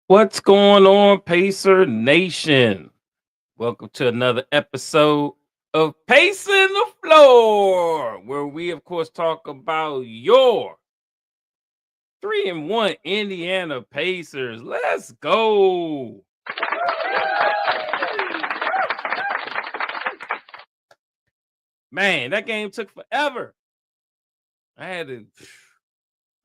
What's going on, Pacer Nation? Welcome to another episode of Pacing the Floor, where we, of course, talk about your 3-1 Indiana Pacers. Let's go. Man, that game took forever. I had to,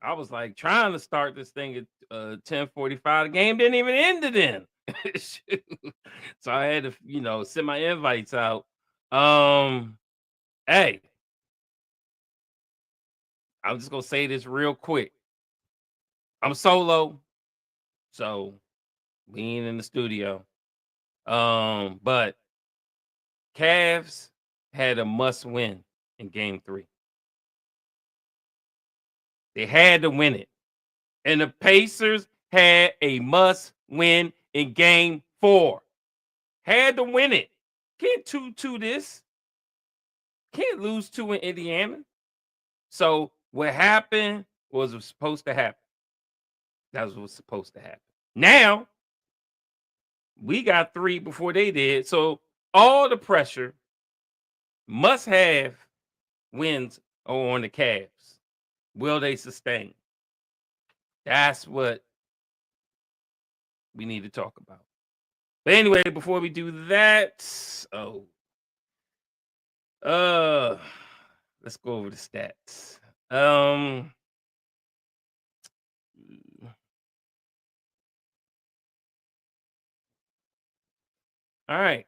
I was like trying to start this thing at 10:45. The game didn't even end it then. Shoot. So I had to, send my invites out. Um, Hey, I'm just gonna say this real quick. I'm solo, so we ain't in the studio. But Cavs had a must win in game three. They had to win it. And the Pacers had a must win in game four. Had to win it. Can't 2-2 this. Can't lose two in Indiana. So what happened was supposed to happen. That was what's supposed to happen. Now we got three before they did. So all the pressure must have wins on the Cavs. Will they sustain? That's what we need to talk about. But anyway, before we do that, let's go over the stats. All right.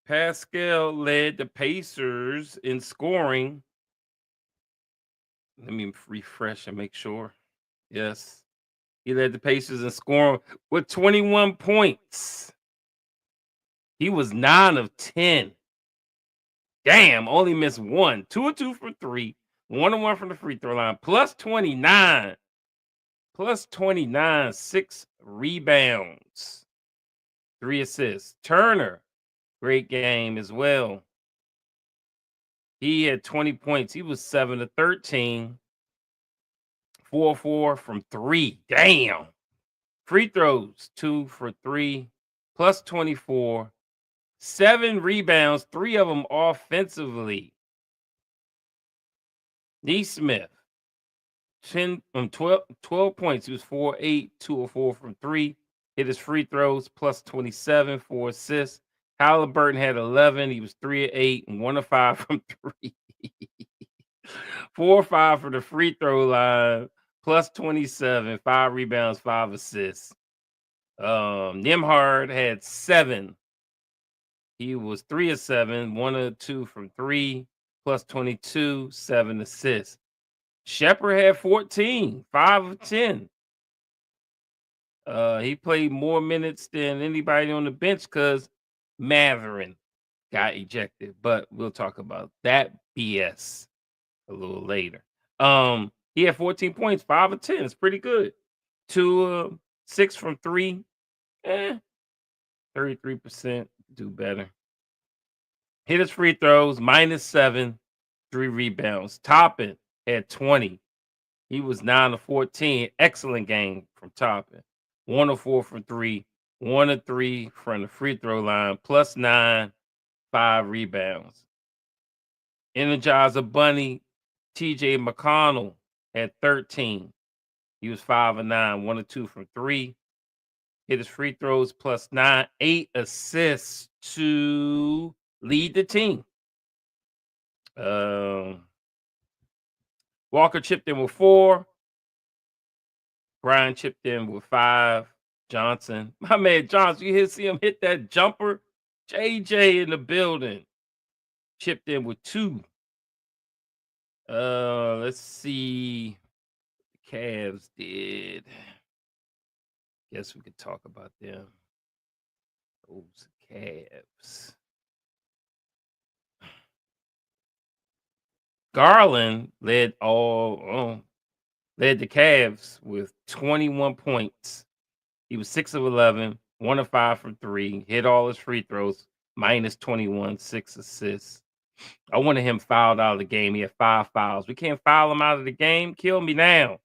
Pascal led the Pacers in scoring. Let me refresh and make sure. Yes. He led the Pacers in scoring with 21 points. He was 9 of 10. Damn, only missed one. 2 of 2 for 3. 1 of 1 from the free throw line. Plus 29. Plus 29. 6 rebounds. 3 assists. Turner, great game as well. He had 20 points. He was 7 of 13. 4-4 from 3. Damn. Free throws, 2 for 3. Plus 24. 7 rebounds, 3 of them offensively. Neesmith, 12 points. He was 4-8, 2 of 4 from 3. Hit his free throws, plus 27, 4 assists. Halliburton had 11. He was 3 of 8 and 1 of 5 from 3. 4 or 5 for the free throw line, plus 27, 5 rebounds, 5 assists. Nimhard had 7. He was 3 of 7, 1 of 2 from 3, plus 22, 7 assists. Shepard had 14, 5 of 10. He played more minutes than anybody on the bench because Matherin got ejected, but we'll talk about that BS a little later. He had 14 points, 5 of 10. It's pretty good. 2 6 from 3. 33%. Do better. Hit his free throws, -7, 3 rebounds. Toppin had 20. He was 9 of 14. Excellent game from Toppin. 1 of 4 from 3. 1 of 3 from the free throw line, plus 9, 5 rebounds. Energizer Bunny, TJ McConnell had 13. He was 5 of 9, 1 of 2 from 3. Hit his free throws, plus 9, 8 assists to lead the team. Walker chipped in with 4. Brian chipped in with 5. Johnson, my man Johnson, you see him hit that jumper? JJ in the building. Chipped in with 2. Let's see. The Cavs did. Guess we could talk about them. Those Cavs. Garland led the Cavs with 21 points. He was 6 of 11, 1 of 5 from 3, hit all his free throws, -21, 6 assists. I wanted him fouled out of the game. He had 5 fouls. We can't foul him out of the game. Kill me now.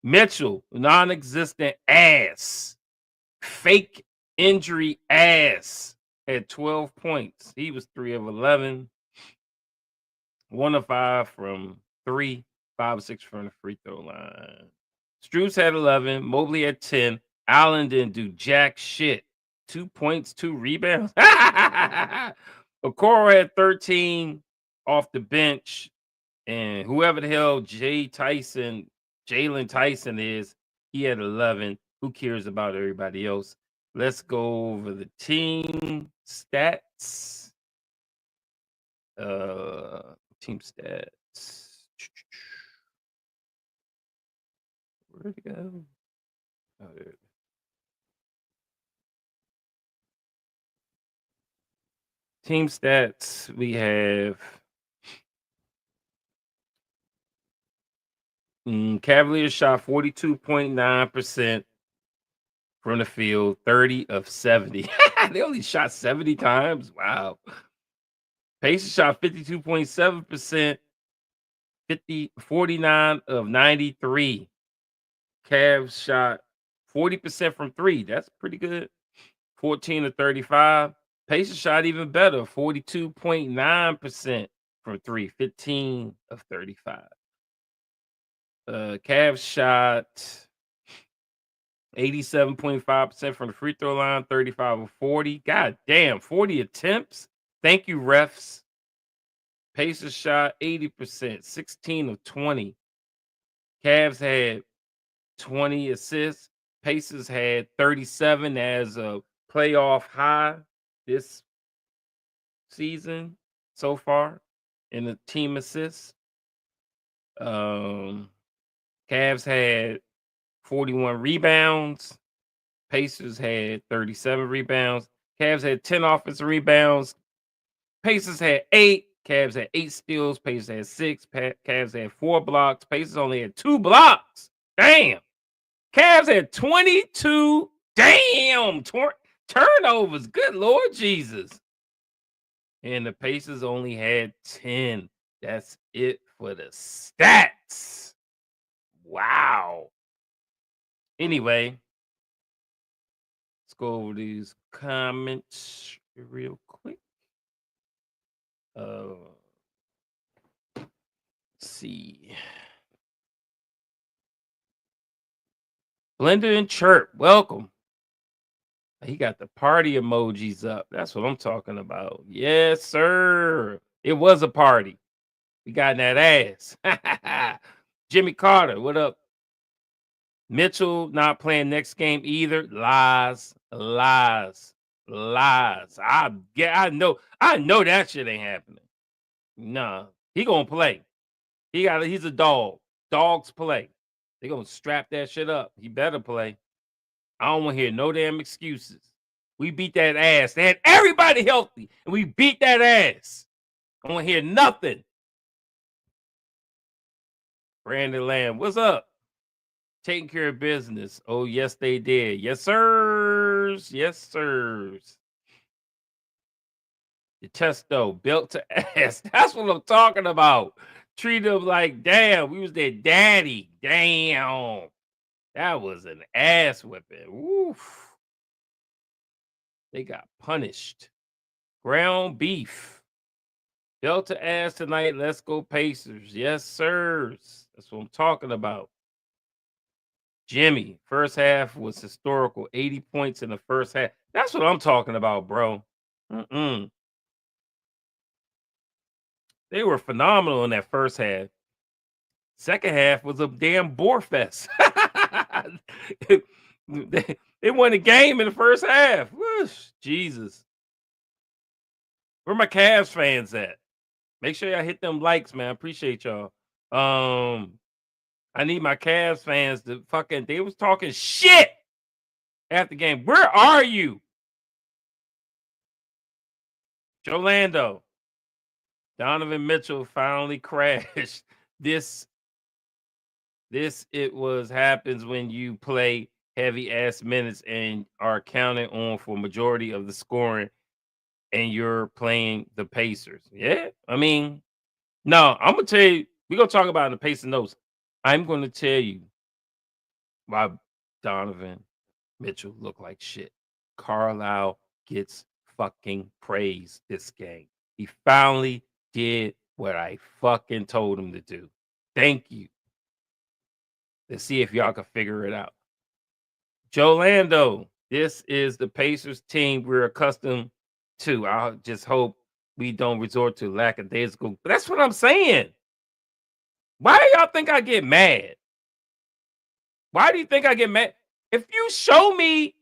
Mitchell, non-existent ass. Fake injury ass had 12 points. He was 3 of 11, 1 of 5 from 3, 5 of 6 from the free throw line. Struz had 11, Mobley had 10. Allen didn't do jack shit. 2 points, 2 rebounds. Okoro had 13 off the bench. And whoever the hell Jalen Tyson is, he had 11. Who cares about everybody else? Let's go over the team stats. Team stats. Where'd it go? Oh, there. Team stats. We have Cavaliers shot 42.9% from the field, 30 of 70. They only shot 70 times. Wow. Pacers shot 52.7%, 49 of 93. Cavs shot 40% from 3. That's pretty good. 14 of 35. Pacers shot even better, 42.9% from 3, 15 of 35. Cavs shot 87.5% from the free throw line, 35 of 40. God damn, 40 attempts. Thank you, refs. Pacers shot 80%, 16 of 20. Cavs had 20 assists. Pacers had 37 as a playoff high this season so far in the team assists. Cavs had 41 rebounds. Pacers had 37 rebounds. Cavs had 10 offensive rebounds. Pacers had 8. Cavs had 8 steals. Pacers had 6. Cavs had 4 blocks. Pacers only had 2 blocks. Damn. Cavs had 22 turnovers. Good Lord Jesus. And the Pacers only had 10. That's it for the stats. Wow. Anyway, let's go over these comments real quick. Let's see. Blender and Chirp, welcome. He got the party emojis up. That's what I'm talking about. Yes, sir. It was a party. We got in that ass. Jimmy Carter, what up? Mitchell not playing next game either. Lies. I know that shit ain't happening. Nah, he gonna play. He's a dog. Dogs play. They gonna strap that shit up. He better play. I don't want to hear no damn excuses. We beat that ass. They had everybody healthy, and we beat that ass. I don't want to hear nothing. Brandon Lamb, what's up? Taking care of business. Oh, yes, they did. Yes, sirs. Yes, sirs. The testo, belt to ass. That's what I'm talking about. Treat them like, damn, we was their daddy. Damn. That was an ass whipping. Woof. They got punished. Ground beef. Belt to ass tonight. Let's go Pacers. Yes, sirs. That's what I'm talking about. Jimmy, first half was historical. 80 points in the first half. That's what I'm talking about, bro. They were phenomenal in that first half. Second half was a damn bore fest. They won the game in the first half. Whoosh, Jesus. Where my Cavs fans at? Make sure y'all hit them likes, man. I appreciate y'all. I need my Cavs fans to they was talking shit after the game. Where are you? Jolando. Donovan Mitchell finally crashed. This happens when you play heavy ass minutes and are counted on for majority of the scoring and you're playing the Pacers. Yeah. I mean, no, I'm gonna tell you, we're gonna talk about it in the Pacer notes. I'm gonna tell you why Donovan Mitchell looked like shit. Carlisle gets fucking praise this game. He finally did what I fucking told him to do. Thank you. Let's see if y'all can figure it out. Jolando, this is the Pacers team we're accustomed to. I just hope we don't resort to lackadaisical. But that's what I'm saying. Why do y'all think I get mad? Why do you think I get mad? If you show me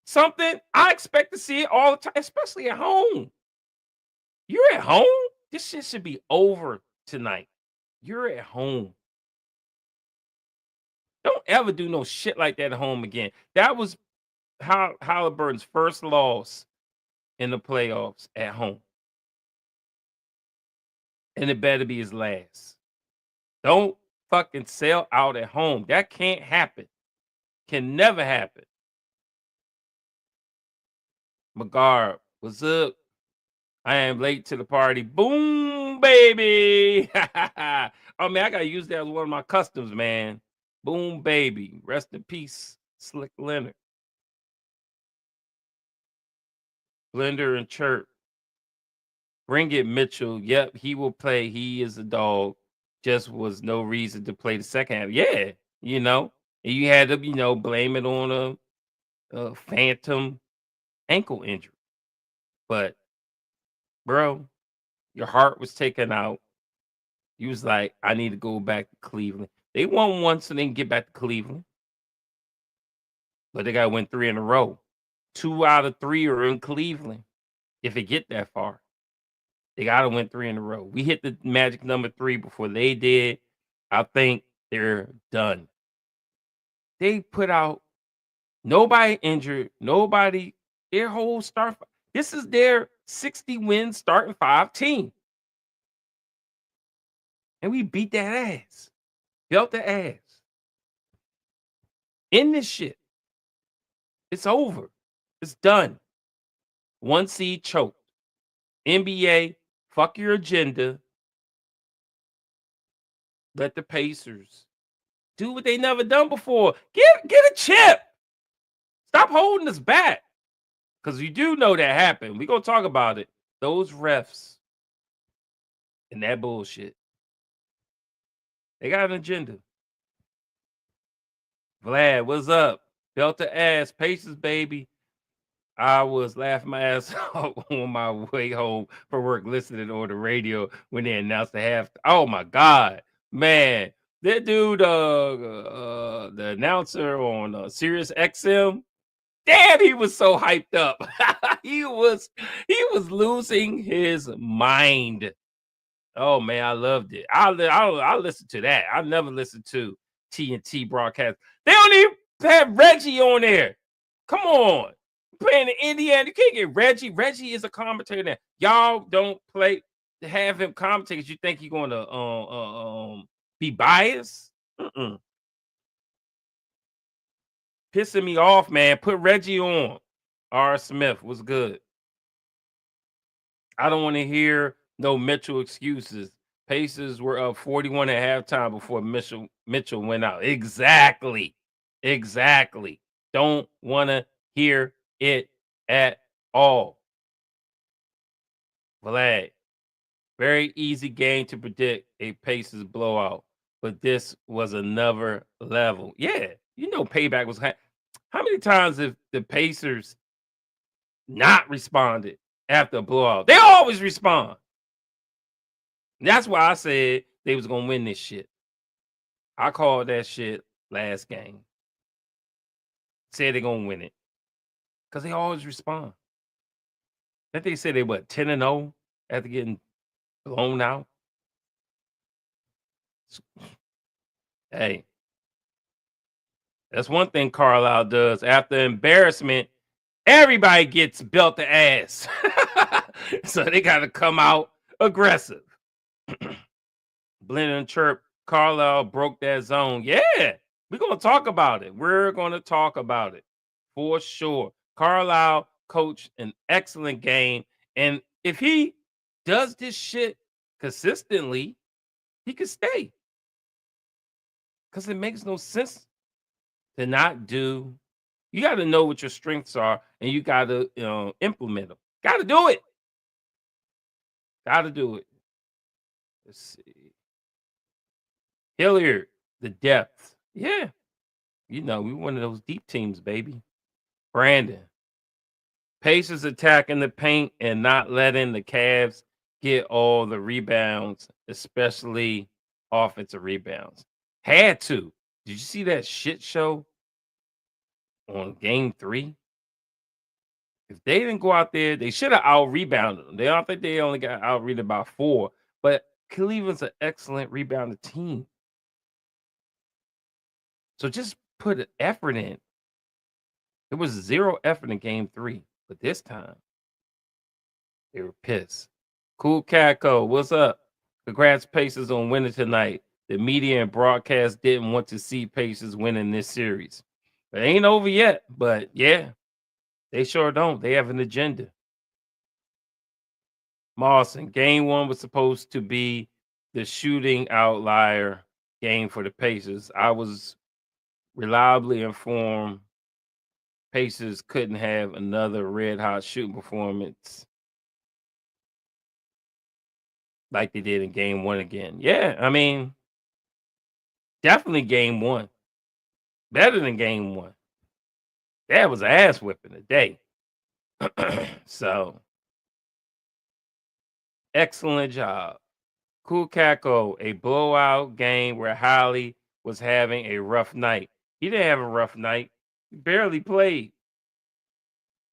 something, I expect to see it all the time, especially at home. You're at home? This shit should be over tonight. You're at home. Don't ever do no shit like that at home again. That was Halliburton's first loss in the playoffs at home. And it better be his last. Don't fucking sell out at home. That can't happen. Can never happen. McGarb, what's up? I am late to the party. Boom, baby. Oh, man, I got to use that as one of my customs, man. Boom, baby. Rest in peace, Slick Leonard. Blender and Chirp. Bring it, Mitchell. Yep, he will play. He is a dog. Just was no reason to play the second half. Yeah, and you had to, blame it on a phantom ankle injury. But, bro, your heart was taken out. You was like, I need to go back to Cleveland. They won once so they can get back to Cleveland. But they got to win 3 in a row. 2 out of 3 are in Cleveland. If it get that far, they got to win 3 in a row. We hit the magic number 3 before they did. I think they're done. They put out nobody injured, nobody, their whole start. This is their 60-win starting 5 team. And we beat that ass. Belt the ass. In this shit. It's over. It's done. 1 seed choked. NBA, fuck your agenda. Let the Pacers do what they never done before. Get a chip. Stop holding us back. Because you do know that happened. We're going to talk about it. Those refs and that bullshit. They got an agenda. Vlad, what's up? Belt the ass. Pacers, baby. I was laughing my ass off on my way home from work listening on the radio when they announced the half. Oh, my God. Man, that dude, the announcer on Sirius XM, damn, he was so hyped up. he was losing his mind. Oh man, I loved it. I listened to that. I never listened to TNT broadcast. They don't even have Reggie on there. Come on, playing in Indiana, you can't get Reggie. Reggie is a commentator. There. Y'all don't have him commentate because you think he's going to be biased. Pissing me off, man. Put Reggie on. R. Smith was good. I don't want to hear no Mitchell excuses. Pacers were up 41 at halftime before Mitchell went out. Exactly. Don't want to hear it at all. Vlad, very easy game to predict a Pacers blowout, but this was another level. Yeah, payback was. How many times have the Pacers not responded after a blowout? They always respond. And that's why I said they was gonna win this shit. I called that shit last game. Said they're gonna win it because they always respond. That they said they 10-0 after getting blown out. Hey, that's one thing Carlisle does. After embarrassment, everybody gets belt the ass. So they got to come out aggressive. Blend and Chirp, Carlisle broke that zone. Yeah, we're going to talk about it. We're going to talk about it for sure. Carlisle coached an excellent game. And if he does this shit consistently, he could stay. Because it makes no sense to not do You got to know what your strengths are, and you got to implement them. Got to do it. Got to do it. Let's see. Hilliard, the depth. Yeah, we one of those deep teams, baby. Brandon, Pacers attacking the paint and not letting the Cavs get all the rebounds, especially offensive rebounds. Had to. Did you see that shit show on game 3? If they didn't go out there, they should have out rebounded them. They don't think they only got out rebounded by 4, but Cleveland's an excellent rebounding team. So just put effort in. It was 0 effort in game 3, but this time they were pissed. Cool Catco, what's up? Congrats, Pacers, on winning tonight. The media and broadcast didn't want to see Pacers winning this series. It ain't over yet, but yeah, they sure don't. They have an agenda. Mawson, game 1 was supposed to be the shooting outlier game for the Pacers. I was reliably informed Pacers couldn't have another red hot shooting performance like they did in game 1 again. Yeah, I mean, definitely game 1. Better than game 1. That was an ass whipping today. So, excellent job. Cool Caco, a blowout game where Holly was having a rough night. He didn't have a rough night. He barely played.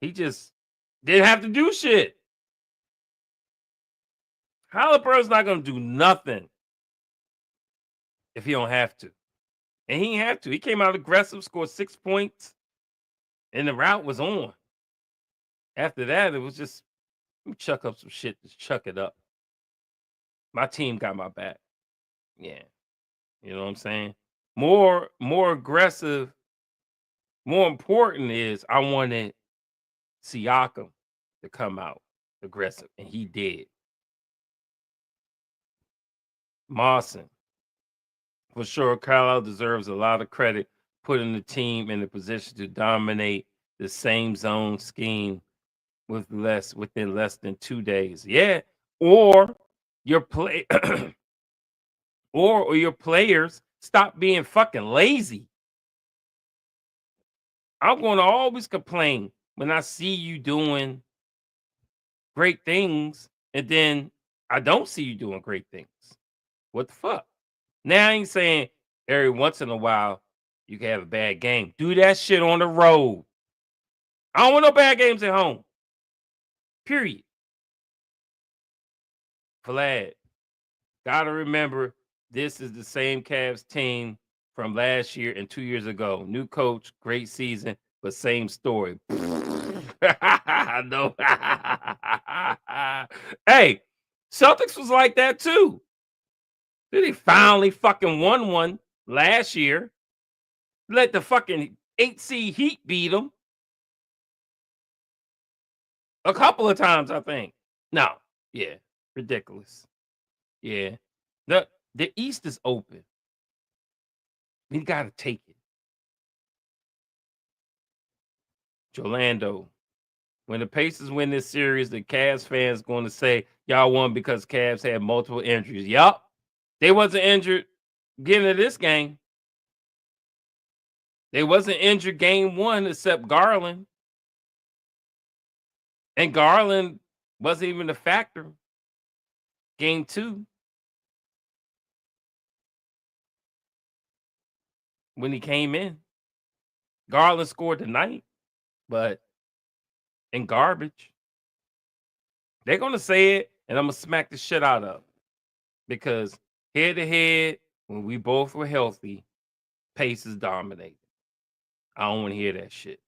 He just didn't have to do shit. Halliburton's not going to do nothing if he don't have to. And he didn't have to. He came out aggressive, scored 6 points, and the route was on. After that, it was just chuck up some shit. Just chuck it up. My team got my back. Yeah. You know what I'm saying? More aggressive. More important is I wanted Siakam to come out aggressive, and he did. Mawson, for sure, Carlisle deserves a lot of credit putting the team in a position to dominate the same zone scheme within less than 2 days. Yeah, or your play or your players stop being fucking lazy. I'm going to always complain when I see you doing great things and then I don't see you doing great things. What the fuck? Now I ain't saying every once in a while you can have a bad game. Do that shit on the road. I don't want no bad games at home. Period. Vlad, gotta remember this is the same Cavs team from last year and 2 years ago. New coach, great season, but same story. No. Hey, Celtics was like that too. They finally fucking won one last year. Let the fucking 8 Heat beat them a couple of times, I think. No, yeah, ridiculous. Yeah, the East is open. We got to take it. Jolando, when the Pacers win this series, the Cavs fans going to say y'all won because Cavs had multiple injuries. Yup, they wasn't injured getting to this game. They wasn't injured game 1 except Garland. And Garland wasn't even a factor. Game 2. When he came in. Garland scored tonight, but in garbage. They're going to say it, and I'm going to smack the shit out of them. Because head to head, when we both were healthy, Pacers dominated. I don't want to hear that shit.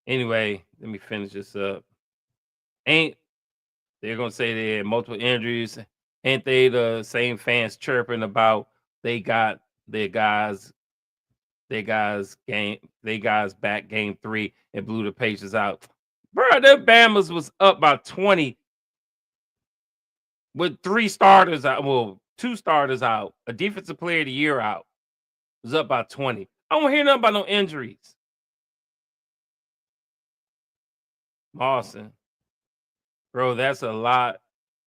Anyway, let me finish this up. They're going to say they had multiple injuries. Ain't they the same fans chirping about they got their guys back game 3 and blew the Pacers out. Bro, the Bamas was up by 20 with 3 starters out. Well, 2 starters out. A defensive player of the year out. Was up by 20. I don't hear nothing about no injuries. Mawson. Bro, that's a lot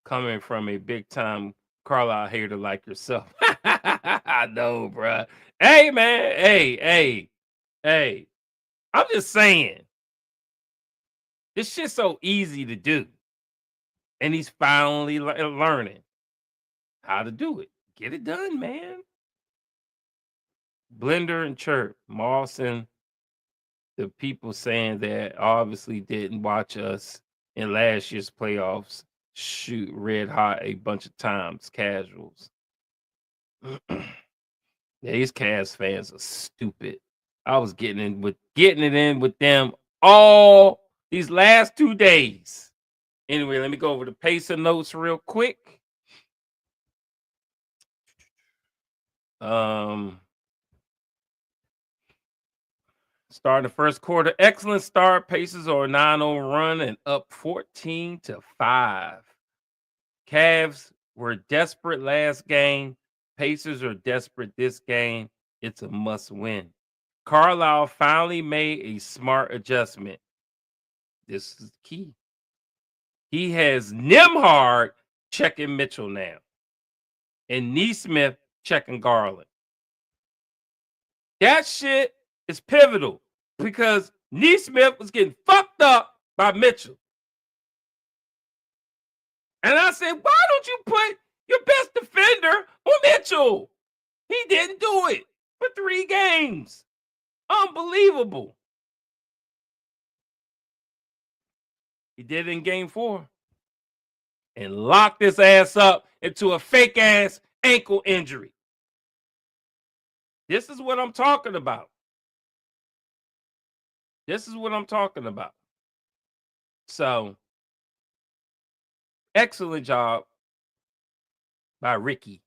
coming from a big time Carlisle hater like yourself. I know, bro. Hey, man. Hey. I'm just saying, this shit's so easy to do. And he's finally learning how to do it. Get it done, man. Blender and Chirp, Mawson, the people saying that obviously didn't watch us in last year's playoffs shoot red hot a bunch of times, casuals. Yeah, these Cavs fans are stupid. I was getting it in with them all these last 2 days. Anyway, let me go over the pacer notes real quick. Starting the first quarter, excellent start. Pacers are a 9-0 run and up 14-5. Cavs were desperate last game. Pacers are desperate this game. It's a must win. Carlisle finally made a smart adjustment. This is key. He has Nimhard checking Mitchell now, and Neesmith checking Garland. That shit is pivotal because Neesmith was getting fucked up by Mitchell. And I said, why don't you put your best defender on Mitchell? He didn't do it for 3 games. Unbelievable. He did it in game 4 and locked his ass up into a fake ass ankle injury. This is what I'm talking about. So, excellent job by Ricky.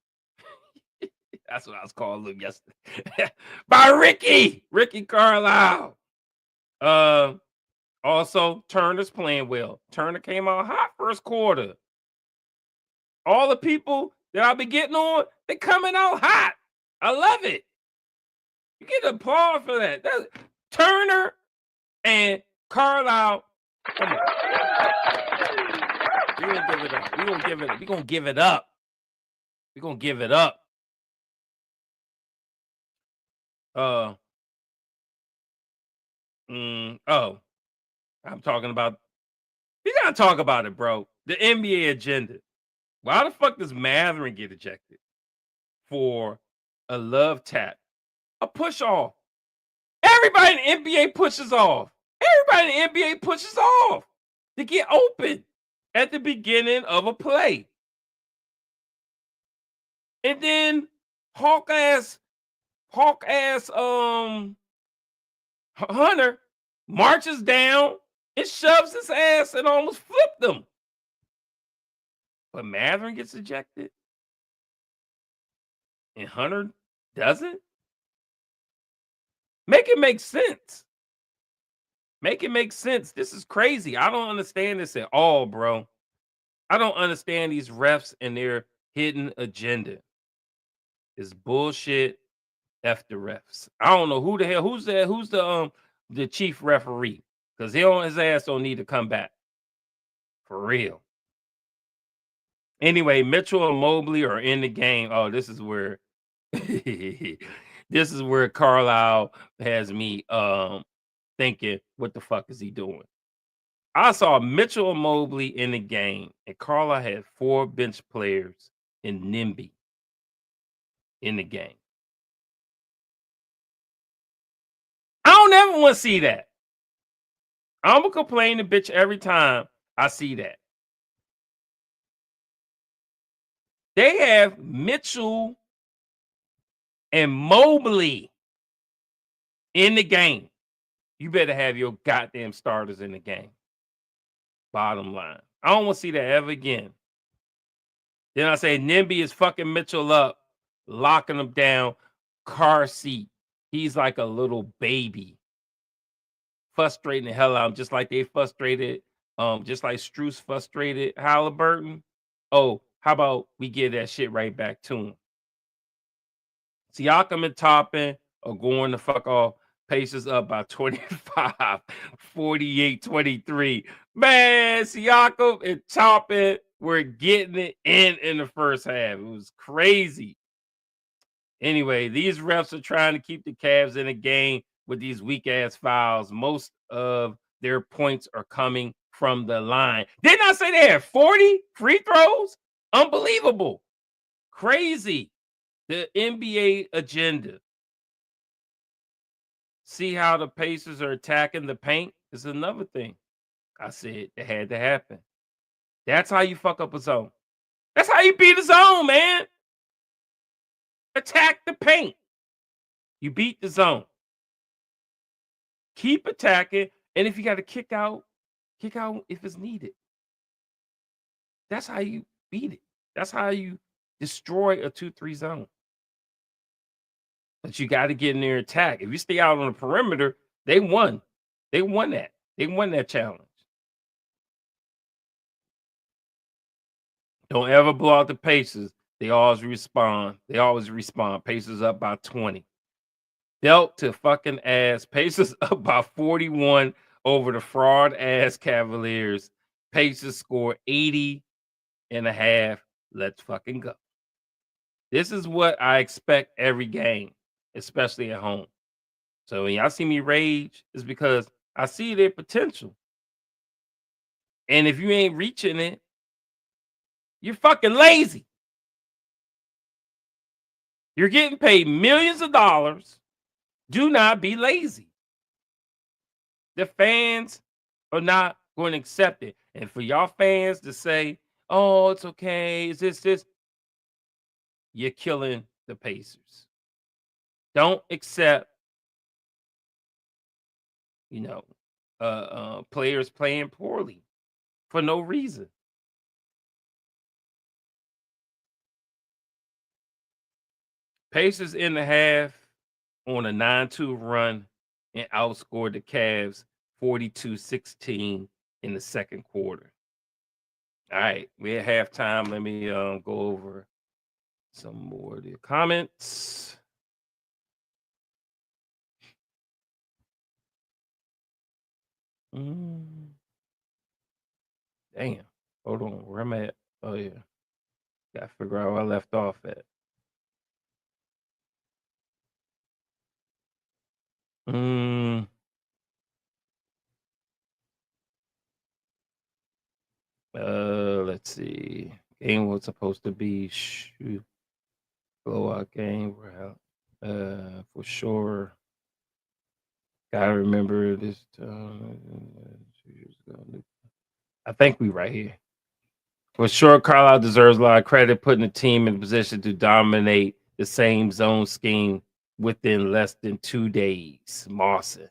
That's what I was calling him yesterday. By Ricky Carlisle. Also, Turner's playing well. Turner came out hot first quarter. All the people that I've been getting on, they're coming out hot. I love it. You get applause for that. That's Turner and Carlisle. Come on. We're gonna give it up. We're gonna give it up. We're gonna give it up. I'm talking about. We gotta talk about it, bro. The NBA agenda. Why the fuck does Matherin get ejected for a love tap, a push off? Everybody in the NBA pushes off. Everybody in the NBA pushes off to get open at the beginning of a play. And then Hawk ass Hunter marches down and shoves his ass and almost flipped him. But Matherin gets ejected and Hunter doesn't. Make it make sense. This is crazy. I don't understand this at all, bro. I don't understand these refs and their hidden agenda. It's bullshit. F the refs. I don't know who the hell who's the chief referee, because his ass don't need to come back for real. Anyway, Mitchell and Mobley are in the game. Oh, this is where Carlisle has me thinking, what the fuck is he doing? I saw Mitchell and Mobley in the game, and Carlisle had 4 bench players in NIMBY in the game. I don't ever want to see that. I'm gonna complain to bitch every time I see that. They have Mitchell and Mobley in the game. You better have your goddamn starters in the game. Bottom line. I don't want to see that ever again. Then I say NIMBY is fucking Mitchell up, locking him down, car seat. He's like a little baby. Frustrating the hell out of him, just like they frustrated, just like Strus frustrated Halliburton. Oh, how about we give that shit right back to him? Siakam and Toppin are going the fuck off. Pacers up by 25, 48-23. Man, Siakam and Toppin were getting it in the first half. It was crazy. Anyway, these refs are trying to keep the Cavs in the game with these weak ass fouls. Most of their points are coming from the line. Didn't I say they had 40 free throws? Unbelievable. Crazy. The NBA agenda. See how the Pacers are attacking the paint? Is another thing. I said it had to happen. That's how you fuck up a zone. That's how you beat a zone, man. Attack the paint. You beat the zone. Keep attacking. And if you got to kick out if it's needed. That's how you beat it. That's how you destroy a 2-3 zone. But you got to get in there and attack. If you stay out on the perimeter, they won. They won that. They won that challenge. Don't ever blow out the Pacers. They always respond. Pacers up by 20. Dealt to fucking ass. Pacers up by 41 over the fraud ass Cavaliers. Pacers score 80 and a half. Let's fucking go. This is what I expect every game, especially at home. So when y'all see me rage, it's because I see their potential. And if you ain't reaching it, you're fucking lazy. You're getting paid millions of dollars. Do not be lazy. The fans are not going to accept it. And for y'all fans to say, oh, it's okay, is this, you're killing the Pacers. Don't accept, players playing poorly for no reason. Pacers in the half on a 9-2 run and outscored the Cavs 42-16 in the second quarter. All right, we're at halftime. Let me go over some more of the comments. Damn. Hold on. Where am I at? Oh, yeah. Gotta figure out where I left off at. Let's see. Game was supposed to be blowout game. For sure. Gotta remember this time. I think we right here. For sure, Carlisle deserves a lot of credit putting the team in a position to dominate the same zone scheme within less than 2 days. Mawson.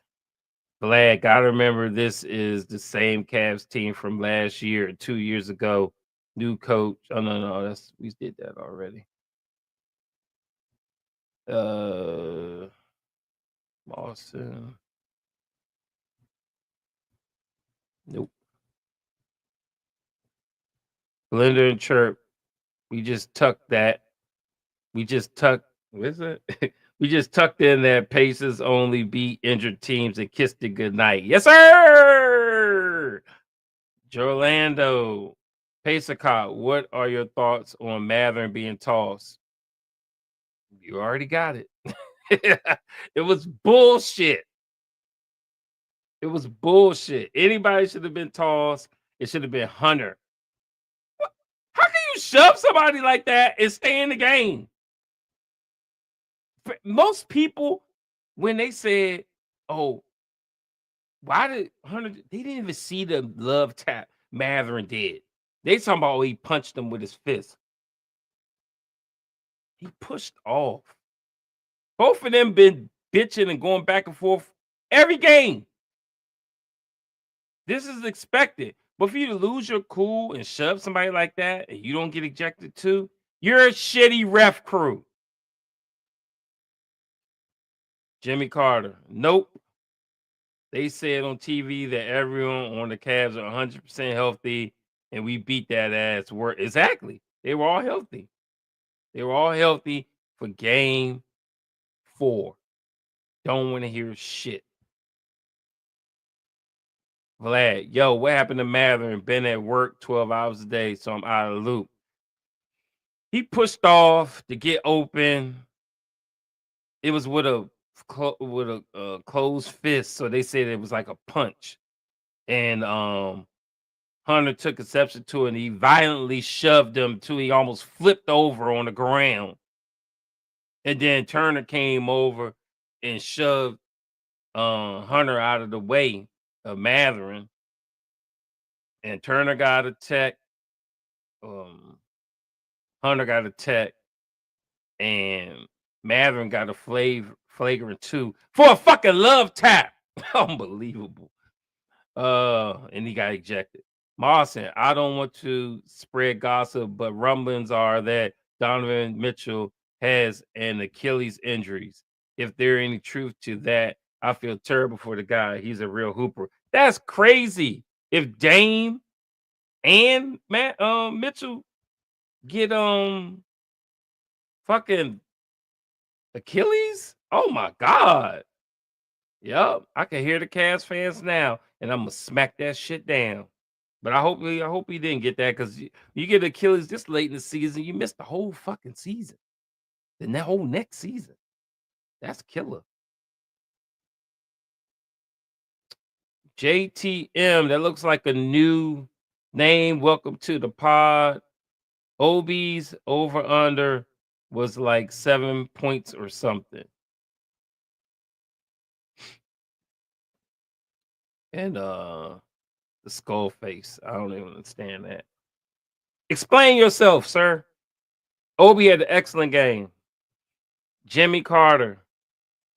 Glad, gotta remember this is the same Cavs team from last year, 2 years ago. New coach. Oh no, we did that already. Mawson. Nope. Blender and Chirp. We just tucked that. What is it? We just tucked in that Pacers only beat injured teams and kissed it goodnight. Yes, sir. Jolando. Pacer Cop, what are your thoughts on Matherin being tossed? You already got it. It was bullshit. It was bullshit. Anybody should have been tossed. It should have been Hunter. How can you shove somebody like that and stay in the game? Most people, when they said, oh, why did Hunter, they didn't even see the love tap Matherin did. They talking about he punched him with his fist. He pushed off. Both of them been bitching and going back and forth every game. This is expected. But for you to lose your cool and shove somebody like that and you don't get ejected too, you're a shitty ref crew. Jimmy Carter. Nope. They said on TV that everyone on the Cavs are 100% healthy and we beat that ass. Exactly. They were all healthy. They were all healthy for game 4. Don't want to hear shit. Vlad, yo, what happened to Mather? Been at work 12 hours a day, so I'm out of the loop. He pushed off to get open. It was with a closed fist, so they said it was like a punch. And Hunter took exception to it, and he violently shoved him till he almost flipped over on the ground. And then Turner came over and shoved Hunter out of the way of Matherin, and Turner got a tech. Um, Hunter got a tech, and Matherin got a flagrant 2 for a fucking love tap. Unbelievable. And he got ejected. Mawson, I don't want to spread gossip, but rumblings are that Donovan Mitchell has an Achilles injuries. If there any truth to that, I feel terrible for the guy. He's a real hooper. That's crazy. If Dame and Mitchell get fucking Achilles, oh my god. Yup, I can hear the Cavs fans now, and I'm gonna smack that shit down. But I hope he didn't get that, because you get Achilles this late in the season, you missed the whole fucking season. Then that whole next season. That's killer. JTM, that looks like a new name. Welcome to the pod. Obi's over under was like 7 points or something. And the skull face. I don't even understand that. Explain yourself, sir. Obi had an excellent game. Jimmy Carter.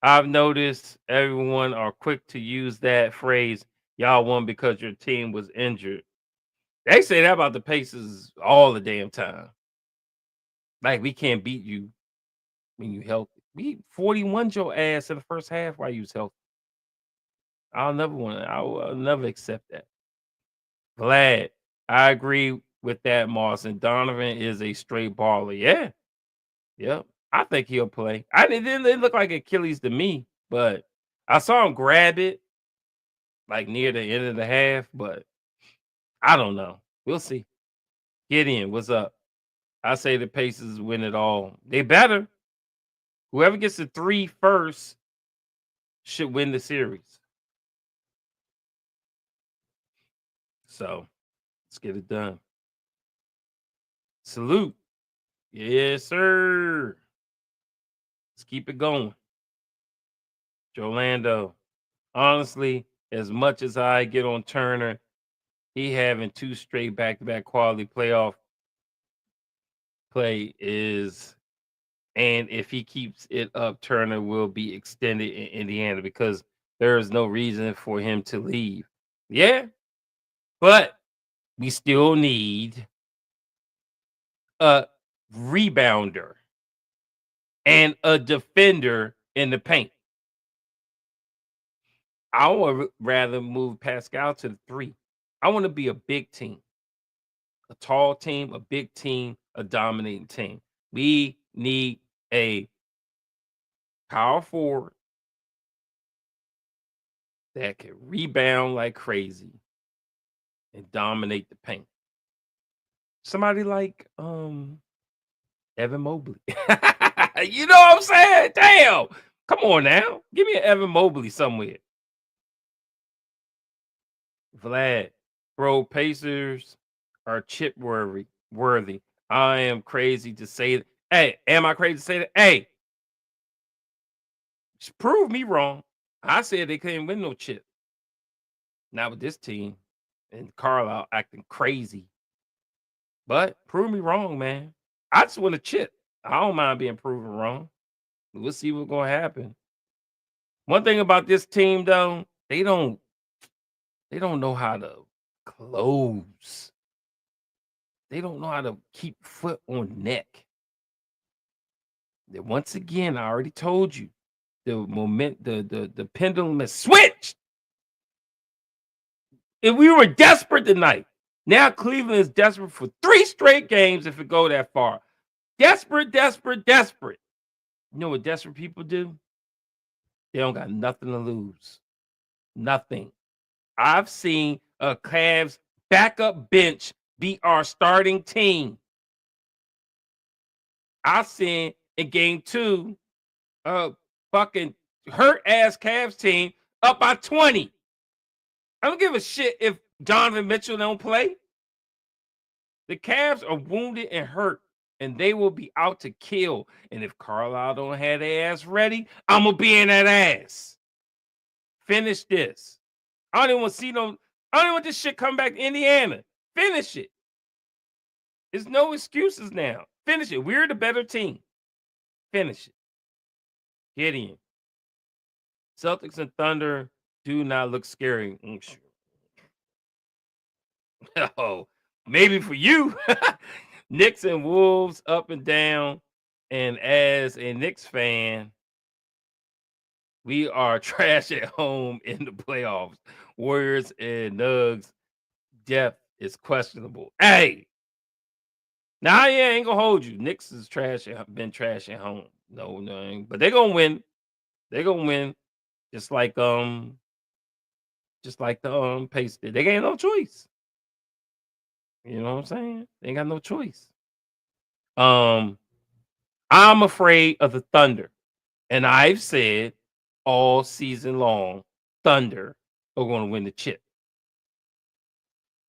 I've noticed everyone are quick to use that phrase, y'all won because your team was injured. They say that about the Pacers all the damn time. Like, we can't beat you when you healthy. We 41 your ass in the first half while you was healthy. I'll never accept that. Glad. I agree with that, Marson. Donovan is a straight baller. Yeah. Yep. I think he'll play. It didn't look like Achilles to me, but I saw him grab it like near the end of the half, but I don't know. We'll see. Get in. What's up? I say the Pacers win it all. They better. Whoever gets the 3 first should win the series. So let's get it done. Salute. Yes, sir. Let's keep it going. Jolando. Honestly, as much as I get on Turner, he having 2 straight back-to-back quality playoff play is, and if he keeps it up, Turner will be extended in Indiana because there is no reason for him to leave. Yeah, but we still need a rebounder and a defender in the paint. I would rather move Pascal to the 3. I want to be a big team, a tall team, a big team, a dominating team. We need a power forward that can rebound like crazy and dominate the paint. Somebody like Evan Mobley. You know what I'm saying? Damn. Come on now. Give me an Evan Mobley somewhere. Vlad. Bro, Pacers are chip worthy. I am crazy to say that. Hey, am I crazy to say that? Hey, prove me wrong. I said they couldn't win no chip. Not with this team. And Carlisle acting crazy. But prove me wrong, man. I just want a chip. I don't mind being proven wrong. We'll see what's gonna happen. One thing about this team, though, they don't know how to close. They don't know how to keep foot on neck. Once again, I already told you, the pendulum has switched. And we were desperate tonight. Now Cleveland is desperate for 3 straight games if it go that far. Desperate, desperate, desperate. You know what desperate people do? They don't got nothing to lose. Nothing. I've seen a Cavs backup bench be our starting team. I've seen in game 2 a fucking hurt ass Cavs team up by 20. I don't give a shit if Donovan Mitchell don't play. The Cavs are wounded and hurt, and they will be out to kill. And if Carlisle don't have their ass ready, I'm gonna be in that ass. Finish this. I don't even want to see no. I don't want this shit come back to Indiana. Finish it. There's no excuses now. Finish it. We're the better team. Finish it. Gideon. Celtics and Thunder do not look scary. Oh, maybe for you. Knicks and Wolves up and down. And as a Knicks fan, we are trash at home in the playoffs. Warriors and Nugs depth is questionable. Hey, now I ain't gonna hold you. Knicks is trash. Been trash at home. No, but they're gonna win. They're gonna win. Just like the Pace did. They ain't no choice. You know what I'm saying? They ain't got no choice. I'm afraid of the Thunder. And I've said all season long, Thunder are going to win the chip.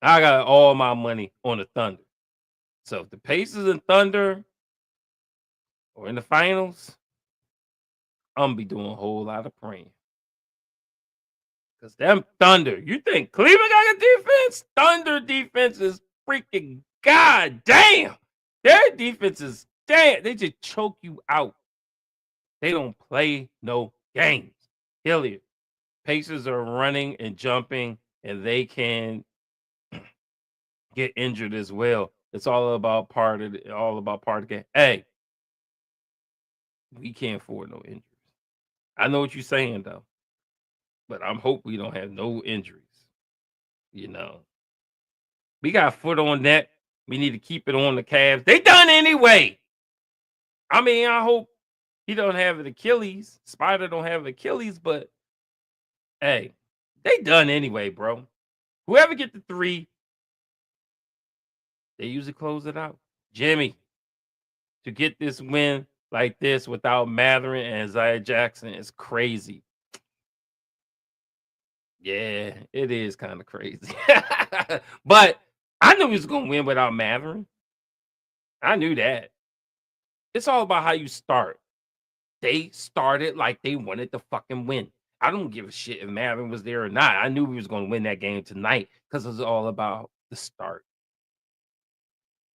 I got all my money on the Thunder. So if the Pacers and Thunder are in the finals, I'm going to be doing a whole lot of praying. Because them Thunder, you think Cleveland got a defense? Thunder defense is freaking goddamn. Their defense is damn. They just choke you out. They don't play no games. Hilliard. Pacers are running and jumping, and they can get injured as well. It's all about part of the game. Hey, we can't afford no injuries. I know what you're saying though, but I'm hope we don't have no injuries. You know, we got foot on that. We need to keep it on the Cavs. They done anyway. I mean, I hope he don't have an Achilles. Spider don't have Achilles, but hey, they done anyway, bro. Whoever get the 3, they usually close it out. Jimmy, to get this win like this without Matherin and Isaiah Jackson is crazy. Yeah, it is kind of crazy. But I knew he was going to win without Matherin. I knew that. It's all about how you start. They started like they wanted to fucking win. I don't give a shit if Matherin was there or not. I knew we was going to win that game tonight because it was all about the start.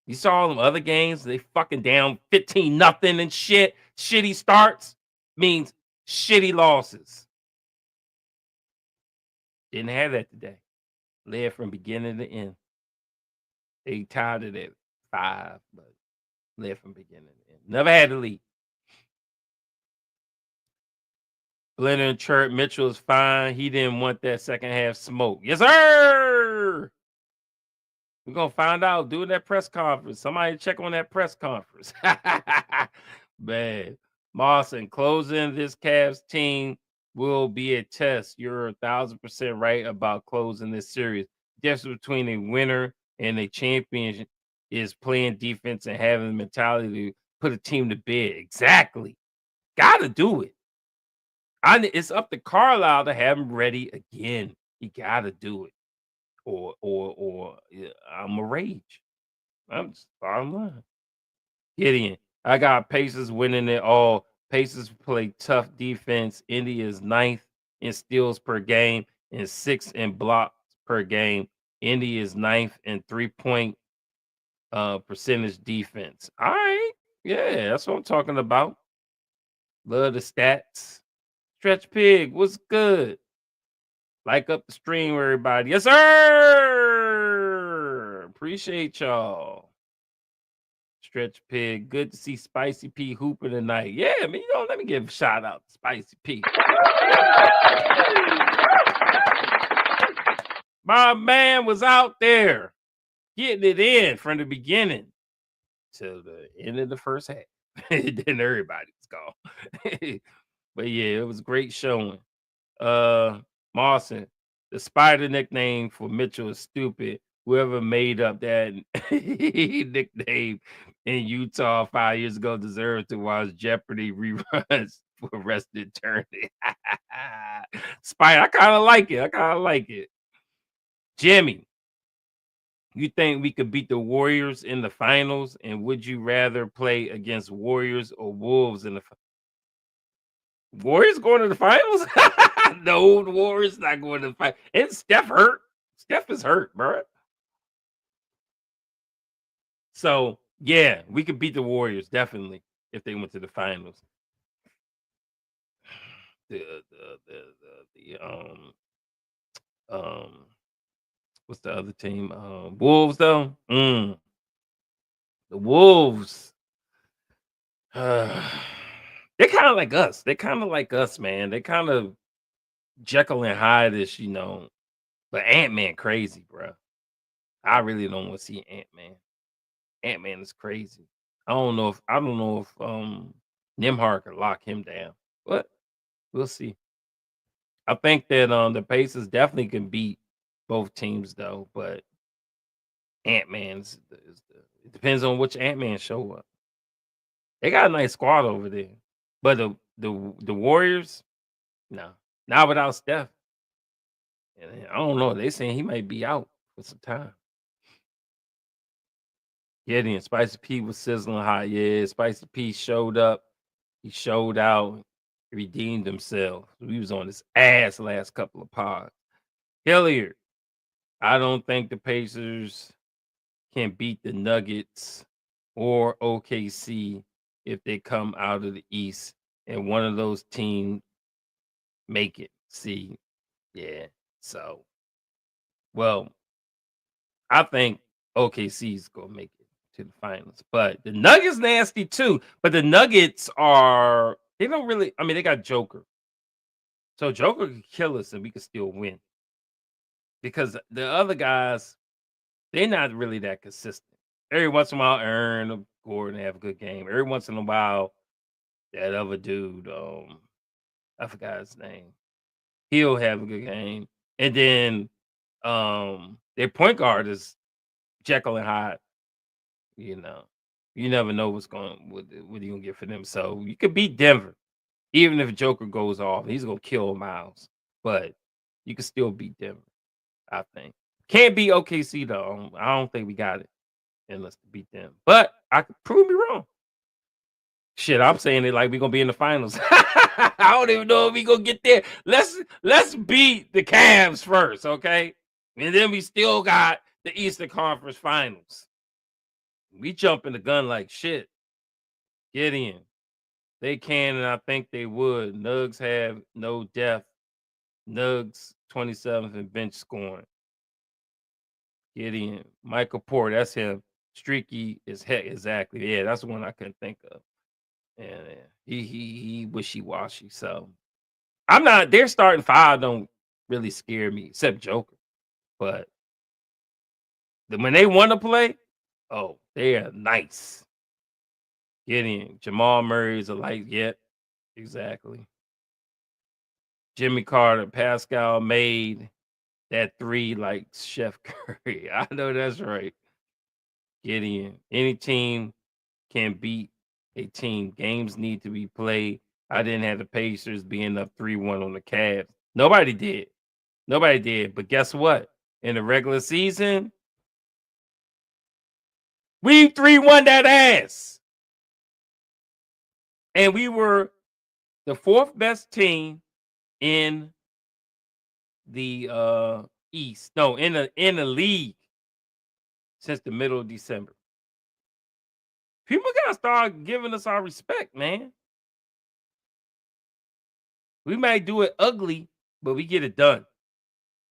You saw all them other games, they fucking down 15-0 and shit. Shitty starts means shitty losses. Didn't have that today. Led from beginning to end. They tied it at 5, but led from beginning to end. Never had to lead. Blender and Chert, Mitchell is fine. He didn't want that second half smoke. Yes, sir. We're going to find out during that press conference. Somebody check on that press conference. Man, Mawson, closing this Cavs team will be a test. You're 1,000% right about closing this series. The difference between a winner and a champion is playing defense and having the mentality to put a team to bed. Exactly. Got to do it. It's up to Carlisle to have him ready again. He got to do it. Or yeah, I'm a rage. I'm just bottom line. Gideon, I got Pacers winning it all. Pacers play tough defense. Indy is 9th in steals per game and 6th in blocks per game. Indy is 9th in 3-point percentage defense. All right. Yeah, that's what I'm talking about. Love the stats. Stretch Pig, what's good? Like up the stream, everybody. Yes, sir. Appreciate y'all. Stretch Pig. Good to see Spicy P hooping tonight. Yeah, man, let me give a shout out to Spicy P. My man was out there getting it in from the beginning to the end of the first half. Then everybody was gone. But yeah, it was great showing. Mawson, The spider nickname for Mitchell is stupid. Whoever made up that nickname in Utah 5 years ago deserves to watch Jeopardy reruns for the rest of eternity. Spider, I kind of like it. I kind of like it. Jimmy, you think we could beat the Warriors in the finals? And would you rather play against Warriors or Wolves in the Warriors going to the finals? No, the Warriors not going to the finals. And Steph hurt. Steph is hurt, bro. So yeah, we could beat the Warriors definitely if they went to the finals. The what's the other team? Wolves though. The Wolves. They're kind of like us. They're kind of like us, man. They kind of Jekyll and Hyde-ish. But Ant-Man crazy, bro. I really don't want to see Ant-Man. Ant-Man is crazy. I don't know if Nimhard can lock him down. But we'll see. I think that the Pacers definitely can beat both teams though, but it depends on which Ant-Man show up. They got a nice squad over there. But the Warriors, no. Not without Steph. And I don't know. They saying he might be out for some time. Gideon, Spicy P was sizzling hot. Yeah, Spicy P showed up. He showed out. He redeemed himself. He was on his ass last couple of pods. Hilliard, I don't think the Pacers can beat the Nuggets or OKC if they come out of the East and one of those teams make it. See, yeah. So, well, I think OKC's gonna make it to the finals, but the Nuggets nasty too. But the Nuggets they don't really. I mean, they got Joker, so Joker could kill us and we could still win because the other guys they're not really that consistent. Every once in a while, Aaron or Gordon have a good game. Every once in a while, that other dude, I forgot his name, he'll have a good game, and then their point guard is Jekyll and Hyde. You know, you never know what you gonna get for them. So you could beat Denver, even if Joker goes off. He's gonna kill Miles, but you can still beat Denver. I think can't beat OKC though. I don't think we got it unless to beat them. But I could prove me wrong. Shit, I'm saying it like we're gonna be in the finals. I don't even know if we gonna get there. Let's beat the Cavs first, okay? And then we still got the Eastern Conference Finals. We jumping the gun like shit. Get in. They can, and I think they would. Nugs have no depth. Nugs 27th and bench scoring. Get in. Michael Porter, that's him. Streaky as heck. Exactly. Yeah, that's the one I couldn't think of. And he wishy washy. So I'm not. Their starting five don't really scare me, except Joker. But when they want to play, oh, they are nice. Get in. Jamal Murray's a light. Yep, exactly. Jimmy Carter, Pascal made that three like Chef Curry. I know that's right. Get in. Any team can beat a team. Games need to be played. I didn't have the Pacers being up 3-1 on the Cavs. Nobody did. Nobody did. But guess what? In the regular season, we 3-1 that ass. And we were the fourth best team in the East. No, in the league since the middle of December. People gotta start giving us our respect, man. We might do it ugly, but we get it done.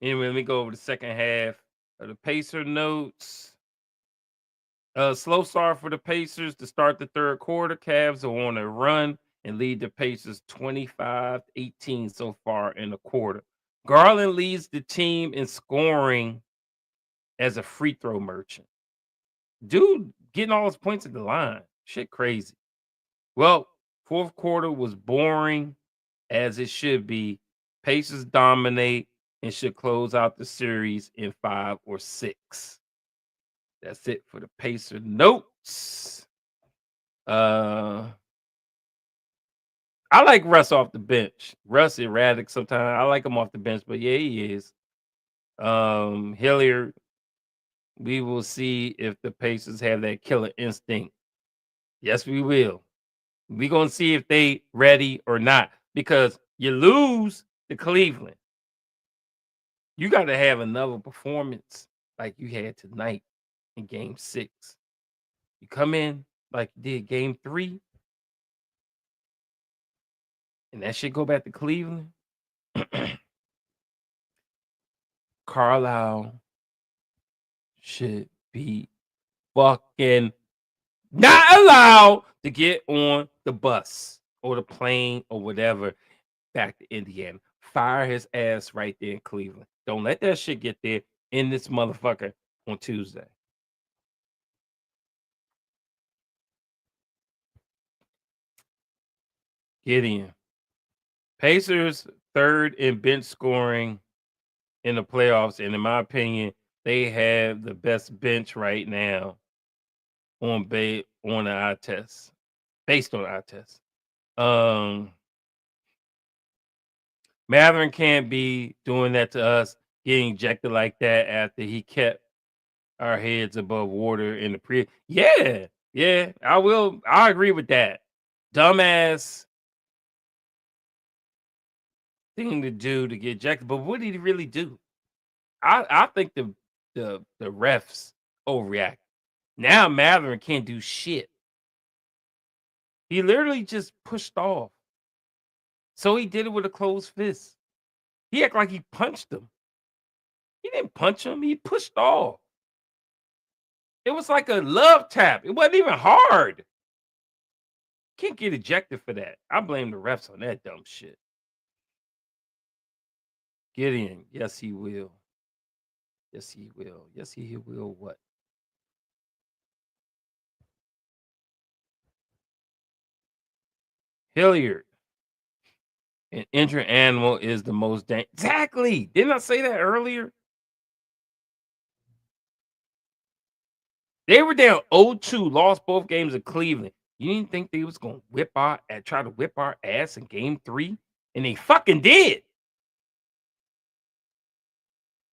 Anyway, let me go over the second half of the Pacer notes. Slow start for the Pacers to start the third quarter. Cavs are on a run and lead the Pacers 25-18 so far in the quarter. Garland leads the team in scoring as a free throw merchant. Dude getting all his points at the line. Shit crazy. Well, fourth quarter was boring as it should be. Pacers dominate. and should close out the series in 5 or 6. That's it for the Pacer notes. I like Russ off the bench. Russ erratic sometimes. I like him off the bench, but yeah, he is. Hilliard, we will see if the Pacers have that killer instinct. Yes, we will. We're gonna see if they ready or not. Because you lose to Cleveland. You got to have another performance like you had tonight in game 6. You come in like you did game 3, and that shit go back to Cleveland. Carlisle should be fucking not allowed to get on the bus or the plane or whatever back to Indiana. Fire his ass right there in Cleveland. Don't let that shit get there in this motherfucker on Tuesday. Gideon. Pacers third in bench scoring in the playoffs, and in my opinion, they have the best bench right now on the eye test, based on eye test. Matherin can't be doing that to us, getting ejected like that after he kept our heads above water in the pre. Yeah, I agree with that. Dumbass thing to do to get ejected, but what did he really do? I think the refs overreact. Now Matherin can't do shit. He literally just pushed off. So he did it with a closed fist. He acted like he punched him. He didn't punch him. He pushed off. It was like a love tap. It wasn't even hard. Can't get ejected for that. I blame the refs on that dumb shit. Gideon, yes, he will. Yes, he will. Yes, he will. What? Hilliard. An injured animal is the most exactly. Didn't I say that earlier? They were down 0-2, lost both games in Cleveland. You didn't think they was gonna try to whip our ass in game 3? And they fucking did.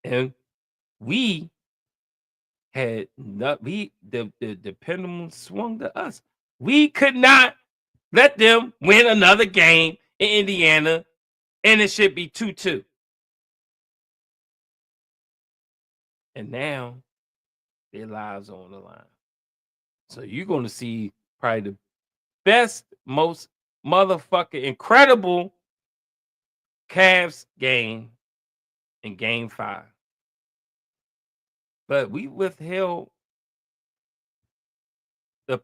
And we had not the pendulum swung to us. We could not let them win another game in Indiana, and it should be 2-2. And now their lives are on the line. So you're going to see probably the best, most motherfucking incredible Cavs game in game 5. But we withheld the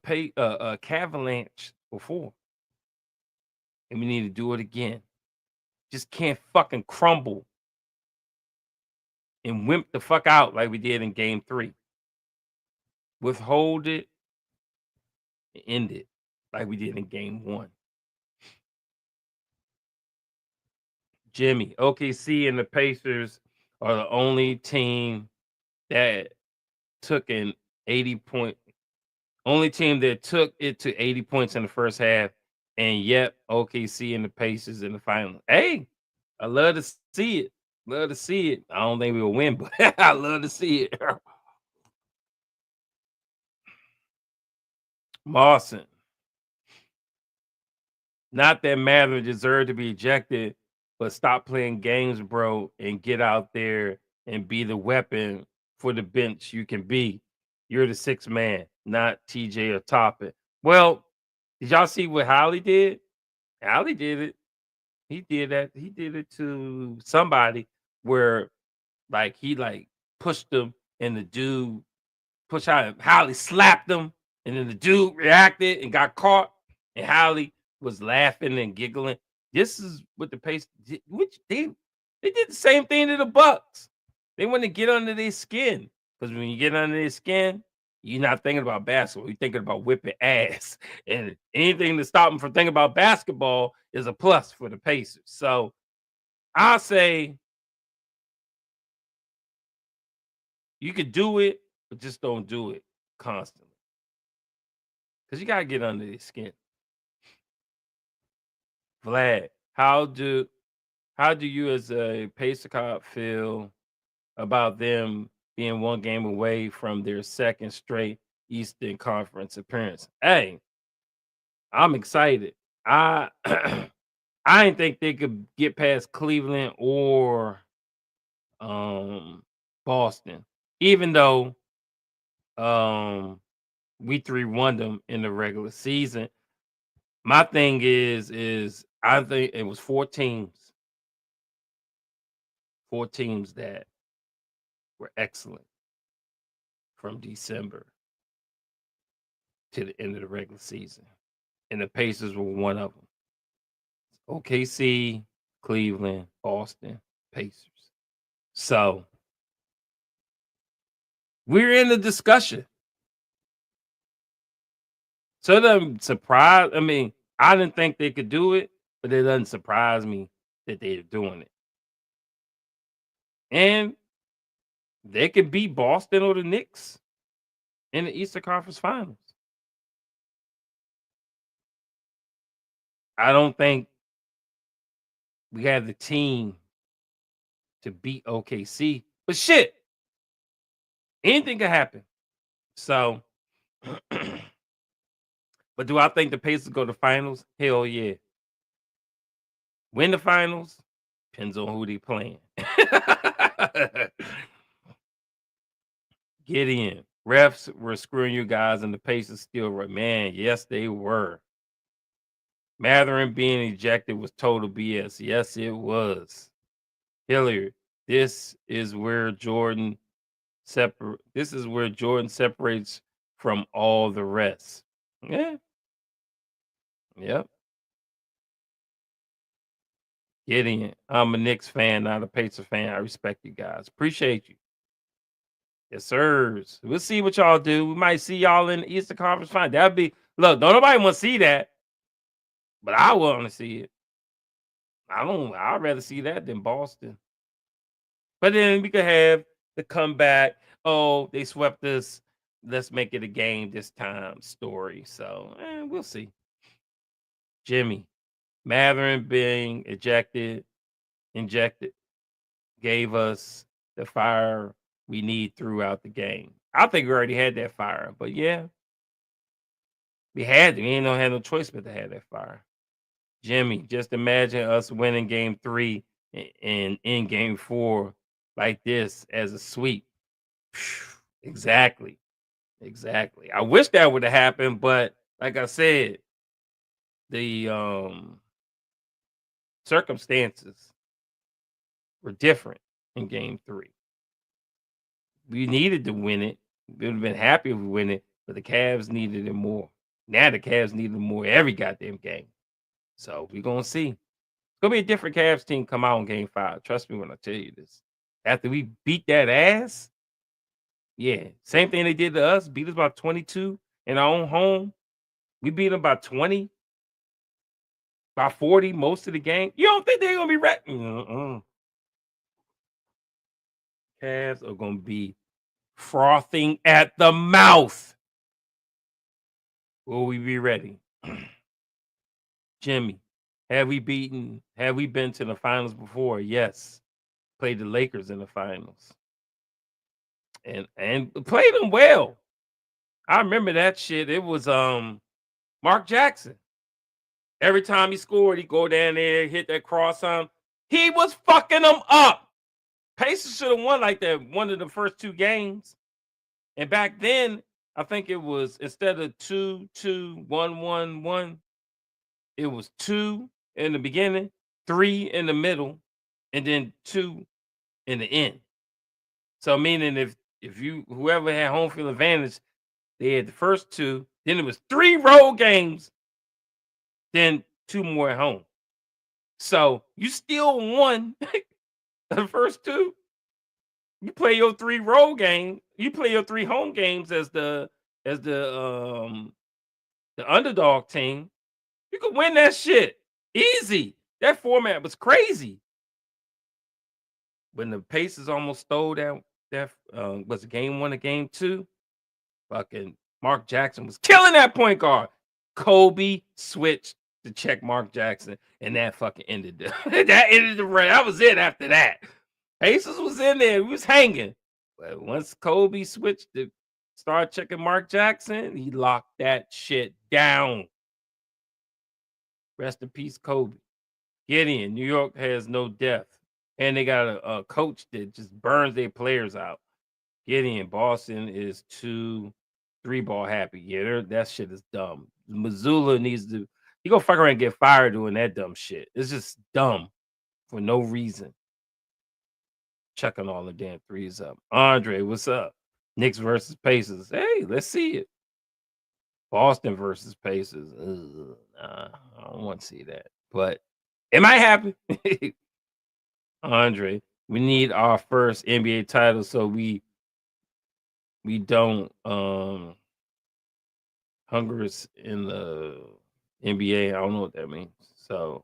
Cavaliers before. And we need to do it again. Just can't fucking crumble and wimp the fuck out like we did in game 3. Withhold it and end it like we did in game 1. Jimmy, OKC and the Pacers are the only team that took an 80-point, only team that took it to 80 points in the first half, and yet OKC and the Pacers in the final. Hey, I love to see it. Love to see it. I don't think we'll win, but I love to see it. Mawson. Not that Mather deserved to be ejected, but stop playing games, bro, and get out there and be the weapon for the bench you can be. You're the 6th man, not TJ or Toppin. Well, did y'all see what Holly did? Holly did it. He did that. He did it to somebody where he pushed him and the dude pushed out. Holly slapped him and then the dude reacted and got caught. And Holly was laughing and giggling. This is what the Pacers did. Which they did the same thing to the Bucks. They want to get under their skin because when you get under their skin, you're not thinking about basketball. You're thinking about whipping ass, and anything to stop them from thinking about basketball is a plus for the Pacers. So I say You could do it, but just don't do it constantly. Because you gotta get under their skin. Vlad, how do you as a Pacer cop feel about them being one game away from their second straight Eastern Conference appearance? Hey, I'm excited. I I didn't think they could get past Cleveland or Boston, even though we 3-1 them in the regular season. My thing is I think it was four teams that were excellent from December to the end of the regular season, and the Pacers were one of them. OKC, Cleveland, Boston, Pacers. So we're in the discussion. So it doesn't surprise. I mean, I didn't think they could do it, but it doesn't surprise me that they're doing it. And they could beat Boston or the Knicks in the Eastern Conference Finals. I don't think we have the team to beat OKC, but shit, anything could happen. So, but do I think the Pacers go to finals? Hell yeah. Win the finals depends on who they playing. Get in. Refs were screwing you guys, and the Pacers still were. Man, yes, they were. Matherin being ejected was total BS. Yes, it was. Hilliard, this is where Jordan separates from all the rest. Yeah. Yep. Gideon. I'm a Knicks fan, not a Pacer fan. I respect you guys. Appreciate you. Yes, sirs. We'll see what y'all do. We might see y'all in the Eastern Conference Final. That'd be look, don't nobody want to see that, but I want to see it. I'd rather see that than Boston. But then we could have the comeback. Oh, they swept us. Let's make it a game this time story. So we'll see. Jimmy, Matherin being injected, gave us the fire we need throughout the game. I think we already had that fire, but yeah, we had to. We ain't had no choice but to have that fire. Jimmy, just imagine us winning game 3 and in game 4 like this as a sweep. Exactly. Exactly. I wish that would have happened, but like I said, the circumstances were different in game 3. We needed to win it. We would have been happy if we win it, but the Cavs needed it more. Now the Cavs need it more every goddamn game. So we're gonna see. It's gonna be a different Cavs team come out in game 5. Trust me when I tell you this. After we beat that ass, yeah, same thing they did to us, beat us by 22 in our own home. We beat them by 20, by 40 most of the game. You don't think they're gonna be ready? Cavs are gonna be frothing at the mouth. Will we be ready? Jimmy, have we been to the finals before? Yes. Played the Lakers in the finals. And played them well. I remember that shit. It was Mark Jackson. Every time he scored, he'd go down there, hit that cross on. He was fucking them up. Pacers should have won like that one of the first 2 games. And back then, I think it was instead of 2-2-1-1-1, it was 2 in the beginning, 3 in the middle, and then 2 in the end. So meaning if you whoever had home field advantage, they had the first 2, then it was 3 road games, then 2 more at home. So you still won the first 2. You play your 3 road game, you play your 3 home games as the underdog team. You could win that shit easy. That format was crazy. When the Pacers almost stole that that was it game 1 or game 2? Fucking Mark Jackson was killing that point guard. Kobe switched to check Mark Jackson, and that fucking ended that ended the run. That was it after that. Pacers was in there. We was hanging. But once Kobe switched to start checking Mark Jackson, he locked that shit down. Rest in peace, Kobe. Gideon, New York has no depth. And they got a coach that just burns their players out. Gideon, Boston is 2-3 ball happy. Yeah, that shit is dumb. Missoula needs to, he gonna fuck around and get fired doing that dumb shit. It's just dumb for no reason. Chucking all the damn threes up. Andre, what's up? Knicks versus Pacers. Hey, let's see it. Boston versus Pacers. Nah, I don't want to see that. But it might happen. Andre, we need our first NBA title so we don't hunger us in the NBA. I don't know what that means. So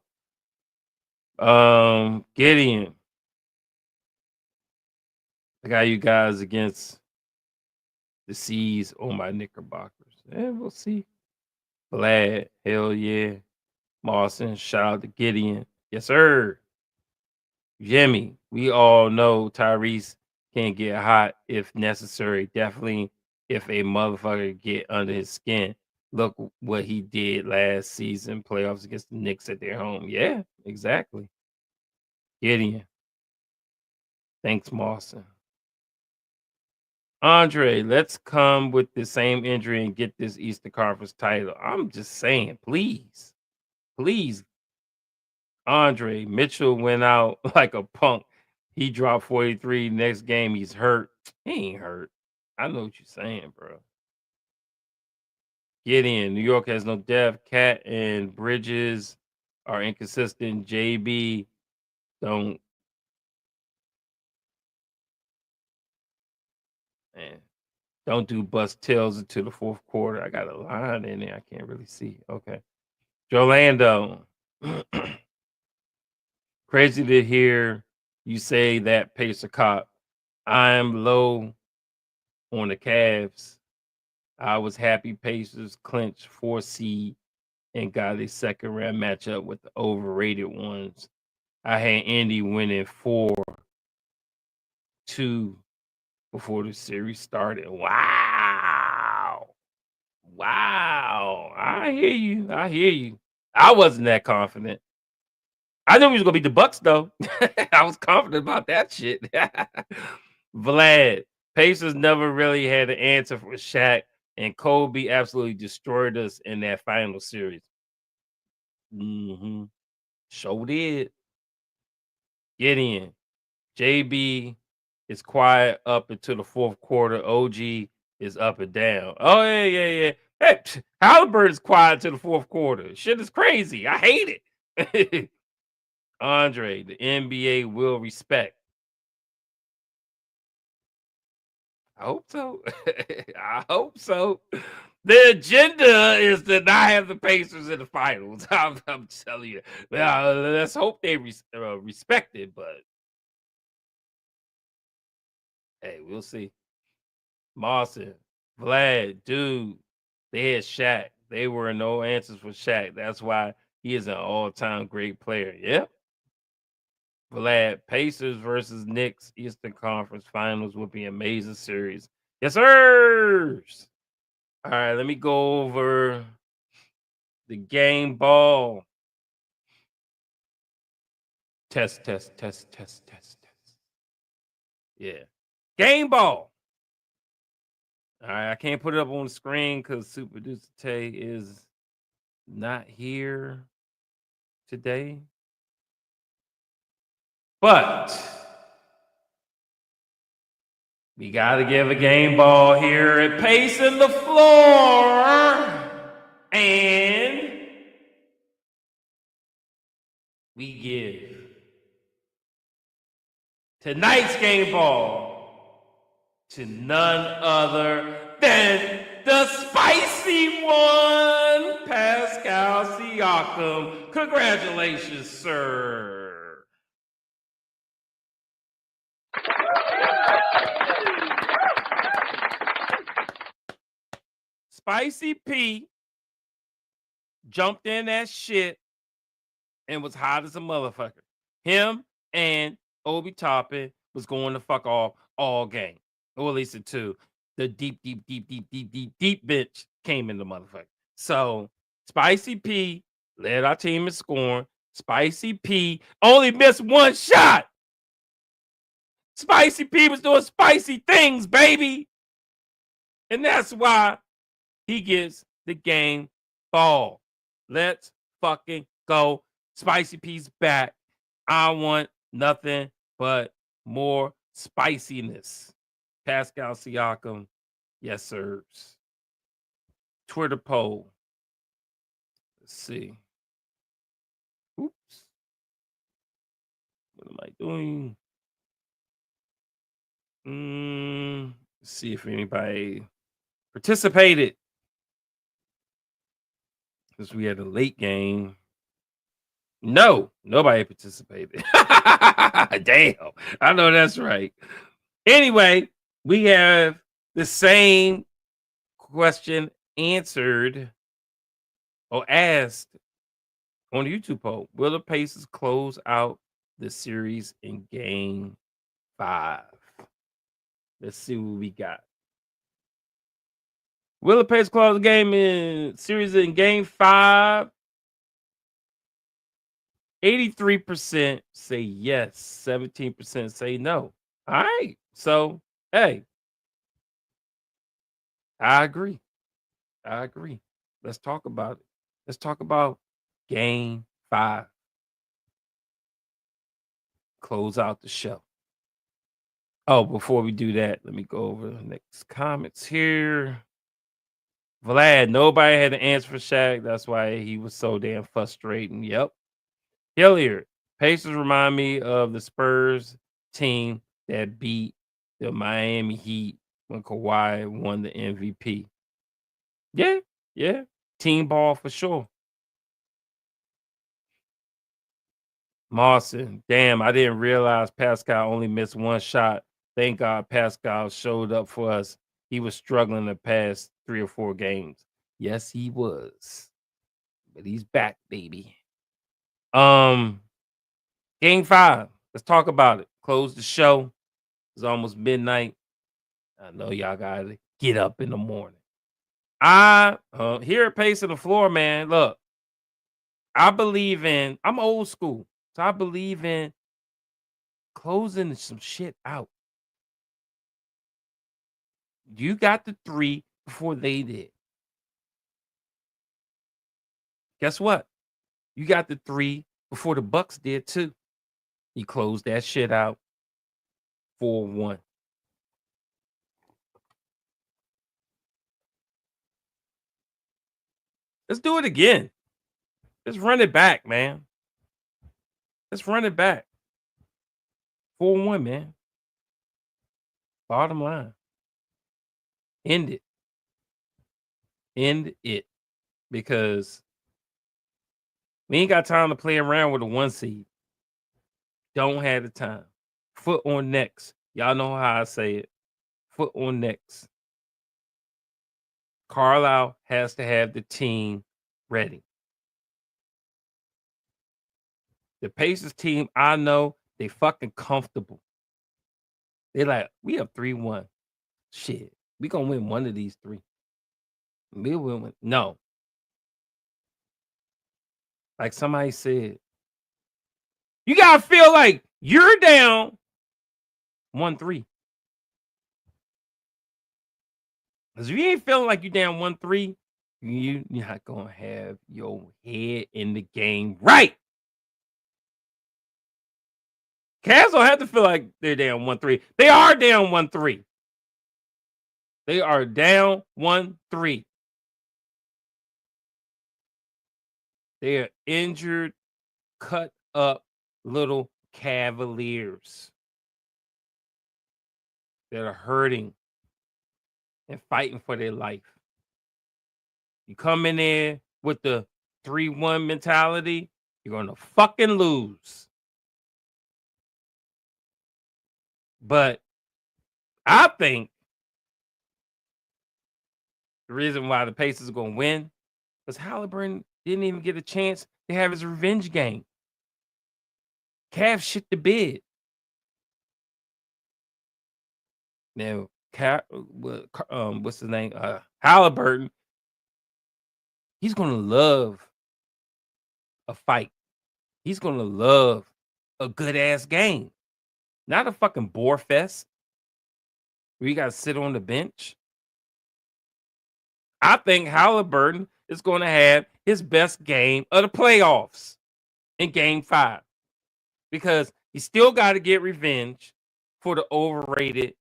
Gideon, I got you guys against the C's on my Knickerbockers. Yeah, we'll see. Vlad, hell yeah. Mawson, shout out to Gideon. Yes, sir. Jimmy, we all know Tyrese can get hot if necessary. Definitely if a motherfucker get under his skin. Look what he did last season, playoffs against the Knicks at their home. Yeah, exactly. Gideon. Thanks, Mawson. Andre, let's come with the same injury and get this Eastern Conference title. I'm just saying, please. Please. Andre, Mitchell went out like a punk. He dropped 43. Next game, he's hurt. He ain't hurt. I know what you're saying, bro. Get in. New York has no depth. Cat and Bridges are inconsistent. JB don't. Man, don't do bust tails into the fourth quarter. I got a line in there. I can't really see. Okay. Jolando. Crazy to hear you say that, Pacer Cop. I'm low on the Cavs. I was happy Pacers clinched 4 seed and got a second round matchup with the overrated ones. I had Indy winning 4-2 before the series started. Wow. Wow. I hear you. I hear you. I wasn't that confident. I knew we was gonna beat the Bucks though. I was confident about that shit. Vlad, Pacers never really had an answer for Shaq, and Kobe absolutely destroyed us in that final series. Sure did. Get in. JB is quiet up into the fourth quarter. OG is up and down. Oh, yeah. Hey, Halliburton's quiet to the fourth quarter. Shit is crazy. I hate it. Andre, the NBA will respect. I hope so. I hope so. The agenda is to not have the Pacers in the finals. I'm telling you. Let's hope they respect it, but hey, we'll see. Mawson, Vlad, dude, they had Shaq. They were no answers for Shaq. That's why he is an all-time great player. Yep. Vlad, Pacers versus Knicks Eastern Conference Finals would be an amazing series. Yes, sirs. All right, let me go over the game ball. Test. Yeah. Game ball. All right, I can't put it up on the screen because Super Producer Tay is not here today. But we got to give a game ball here at Pacing the Floor. And we give tonight's game ball to none other than the spicy one, Pascal Siakam. Congratulations, sir. Spicy P jumped in that shit and was hot as a motherfucker. Him and Obi Toppin was going to fuck off all game. Or at least the two. The deep bench came in the motherfucker. So Spicy P led our team in scoring. Spicy P only missed one shot. Spicy P was doing spicy things, baby. And that's why he gets the game ball. Let's fucking go. Spicy P's back. I want nothing but more spiciness. Pascal Siakam, yes, sirs. Twitter poll. Let's see. Oops. What am I doing? Let's see if anybody participated. Because we had a late game. No, nobody participated. Damn. I know that's right. Anyway, we have the same question answered or asked on the YouTube poll. Will the Pacers close out the series in game 5? Let's see what we got. Will the Pacers close the game in series in game 5? 83% say yes, 17% say no. All right. So, hey, I agree. Let's talk about it. Let's talk about game 5. Close out the show. Oh, before we do that, let me go over the next comments here. Vlad, nobody had an answer for Shaq. That's why he was so damn frustrating. Yep. Hilliard, Pacers remind me of the Spurs team that beat the Miami Heat when Kawhi won the MVP. Yeah. Team ball for sure. Mawson, damn, I didn't realize Pascal only missed one shot. Thank God Pascal showed up for us. He was struggling the past 3 or 4 games. Yes, he was. But he's back, baby. Game 5. Let's talk about it. Close the show. It's almost midnight. I know y'all gotta get up in the morning. Here at Pace on the Floor, man. Look, I'm old school. So I believe in closing some shit out. You got the 3 before they did. Guess what? You got the 3 before the Bucks did too. You closed that shit out 4-1. Let's do it again. Let's run it back, man. Let's run it back. 4-1, man. Bottom line. End it. End it. Because we ain't got time to play around with a 1 seed. Don't have the time. Foot on necks. Y'all know how I say it. Foot on necks. Carlisle has to have the team ready. The Pacers team, I know, they fucking comfortable. They're like, we have 3-1. Shit, we gonna win one of these 3. We will win. No. Like somebody said, you gotta feel like you're down 1-3. Because if you ain't feeling like you're down 1-3, you're not gonna have your head in the game right. Cavs don't have to feel like they're down 1-3. They are down 1-3. They are down 1-3. They are injured, cut up little Cavaliers that are hurting and fighting for their life. You come in there with the 3-1 mentality, you're going to fucking lose. But I think the reason why the Pacers are gonna win because Halliburton didn't even get a chance to have his revenge game. Cavs shit the bed. Now, what's his name? Halliburton. He's gonna love a fight. He's gonna love a good ass game, not a fucking bore fest where you gotta sit on the bench. I think Halliburton is going to have his best game of the playoffs in Game 5 because he still got to get revenge for the overrated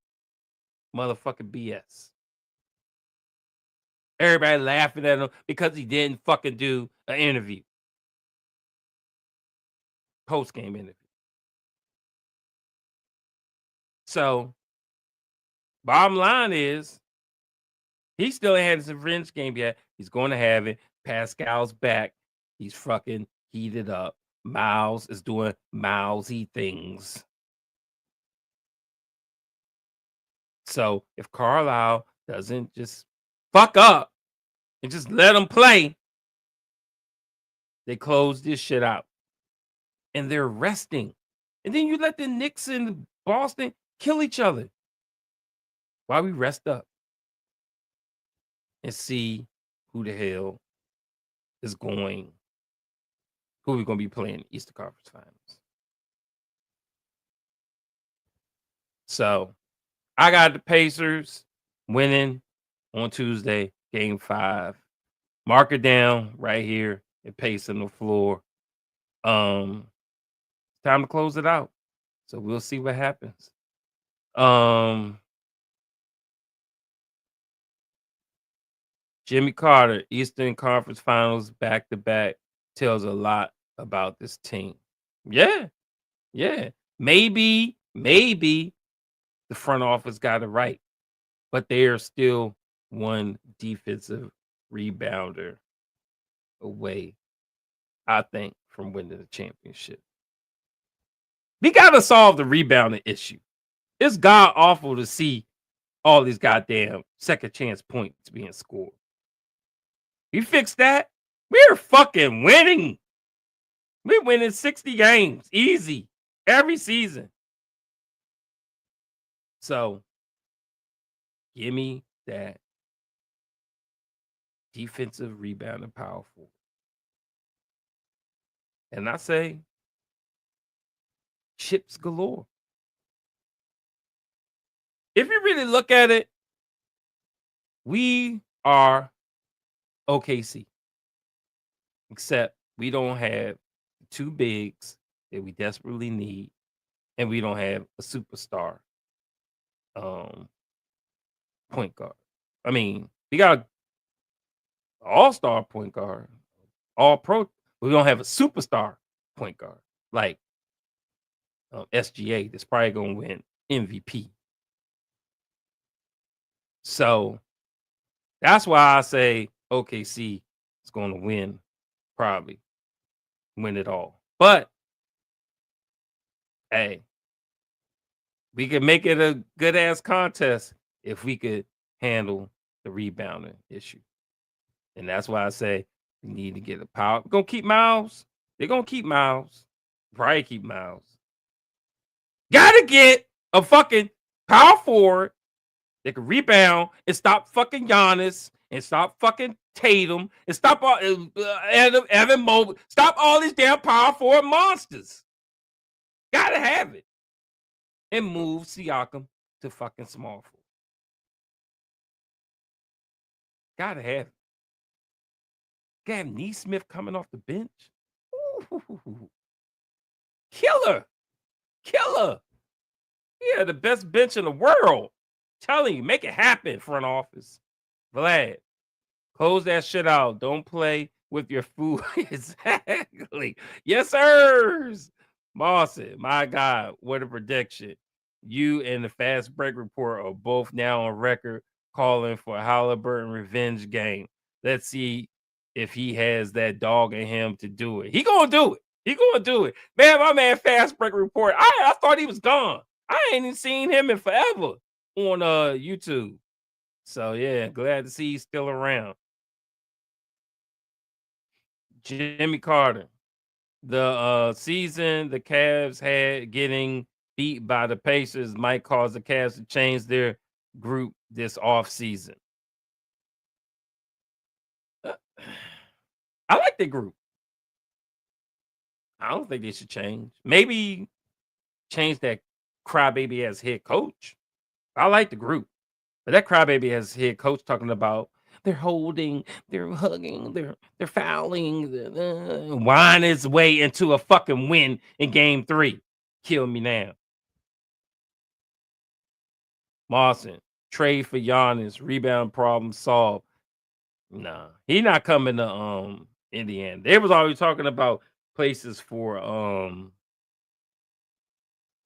motherfucking BS. Everybody laughing at him because he didn't fucking do an interview, post-game interview. So, bottom line is, he still ain't had his revenge game yet. He's going to have it. Pascal's back. He's fucking heated up. Miles is doing mousy things. So if Carlisle doesn't just fuck up and just let him play, they close this shit out. And they're resting. And then you let the Knicks and Boston kill each other while we rest up and see who the hell is going, who we're going to be playing in the Eastern Conference Finals. So I got the Pacers winning on Tuesday, Game 5. Mark it down right here and pace on the floor. Time to close it out. So we'll see what happens. Jimmy Carter, Eastern Conference Finals back-to-back tells a lot about this team. Yeah. Maybe the front office got it right, but they are still one defensive rebounder away, I think, from winning the championship. We got to solve the rebounding issue. It's god awful to see all these goddamn second chance points being scored. You fix that, we're fucking winning. We're winning 60 games easy every season. So give me that defensive rebounding power forward. And I say chips galore. If you really look at it, we are OKC. Except we don't have two bigs that we desperately need, and we don't have a superstar point guard. I mean, we got an all-star point guard, all pro. We don't have a superstar point guard like SGA that's probably gonna win MVP. So that's why I say OKC is going to win, probably win it all. But hey, we could make it a good ass contest if we could handle the rebounding issue. And that's why I say we need to get a power. We're gonna keep Miles. They're gonna keep Miles. Probably keep Miles. Gotta get a fucking power forward that can rebound and stop fucking Giannis and stop fucking Tatum and stop all Evan Mobley. Stop all these damn power forward monsters. Gotta have it. And move Siakam to fucking small forward. Gotta have it. Gotta have Neesmith coming off the bench. Ooh. Killer. Yeah, the best bench in the world. Telling you, make it happen, front office. Vlad, close that shit out. Don't play with your food. Exactly. Yes, sirs. Mawson, my God, what a prediction. You and the Fast Break Report are both now on record calling for a Halliburton revenge game. Let's see if he has that dog in him to do it. He gonna do it. Man, my man Fast Break Report, I thought he was gone. I ain't even seen him in forever on YouTube. So yeah, glad to see he's still around. Jimmy Carter. The season the Cavs had getting beat by the Pacers might cause the Cavs to change their group this offseason. Uh, I like the group. I don't think they should change. Maybe change that crybaby as head coach. I like the group, but that crybaby as head coach talking about they're holding, they're hugging, they're fouling, whine his way into a fucking win in game 3. Kill me now. Mawson, trade for Giannis, rebound problem solved. Nah, he not coming to Indiana. They was always talking about places for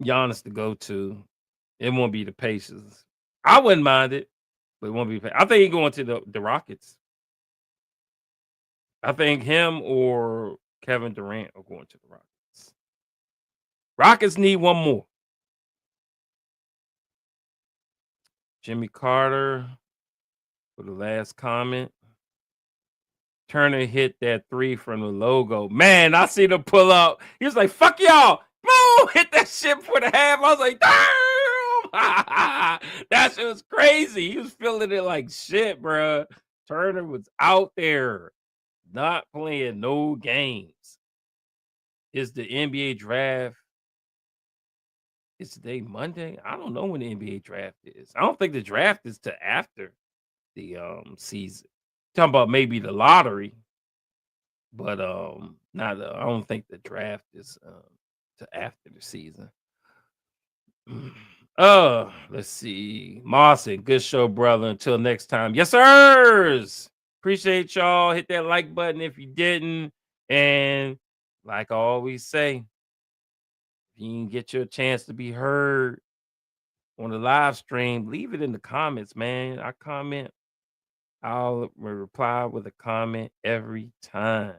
Giannis to go to. It won't be the Pacers. I wouldn't mind it, but it won't be. I think he going to the Rockets. I think him or Kevin Durant are going to the Rockets. Rockets need one more. Jimmy Carter for the last comment. Turner hit that 3 from the logo. Man, I seen him pull up. He was like, fuck y'all. Boom! Hit that shit for the half. I was like, damn! That shit was crazy. He was feeling it like shit, bro. Turner was out there not playing no games. Is the NBA draft? Is today Monday? I don't know when the NBA draft is. I don't think the draft is to after the season. Talking about maybe the lottery, but not. I don't think the draft is to after the season. Let's see. Mawson, good show, brother. Until next time. Yes, sirs. Appreciate y'all. Hit that like button if you didn't. And like I always say, if you can get your chance to be heard on the live stream, leave it in the comments, man. I comment. I'll reply with a comment every time.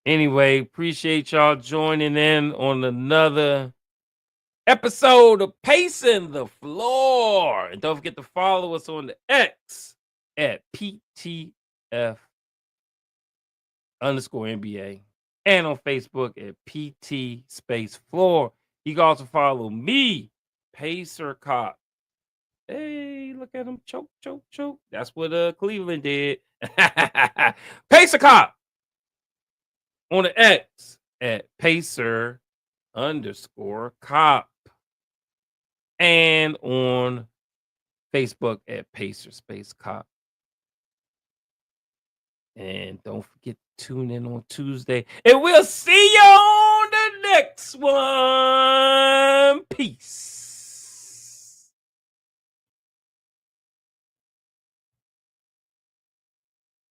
Anyway, appreciate y'all joining in on another episode of Pacing the Floor. And don't forget to follow us on the X at PTF_NBA and on Facebook at PT space floor. You can also follow me, Pacer Cop. Hey, look at him. Choke, choke, choke. That's what Cleveland did. Pacer Cop on the X at Pacer_Cop. And on Facebook at Pacer Space Cop. And don't forget to tune in on Tuesday. And we'll see you on the next one. Peace.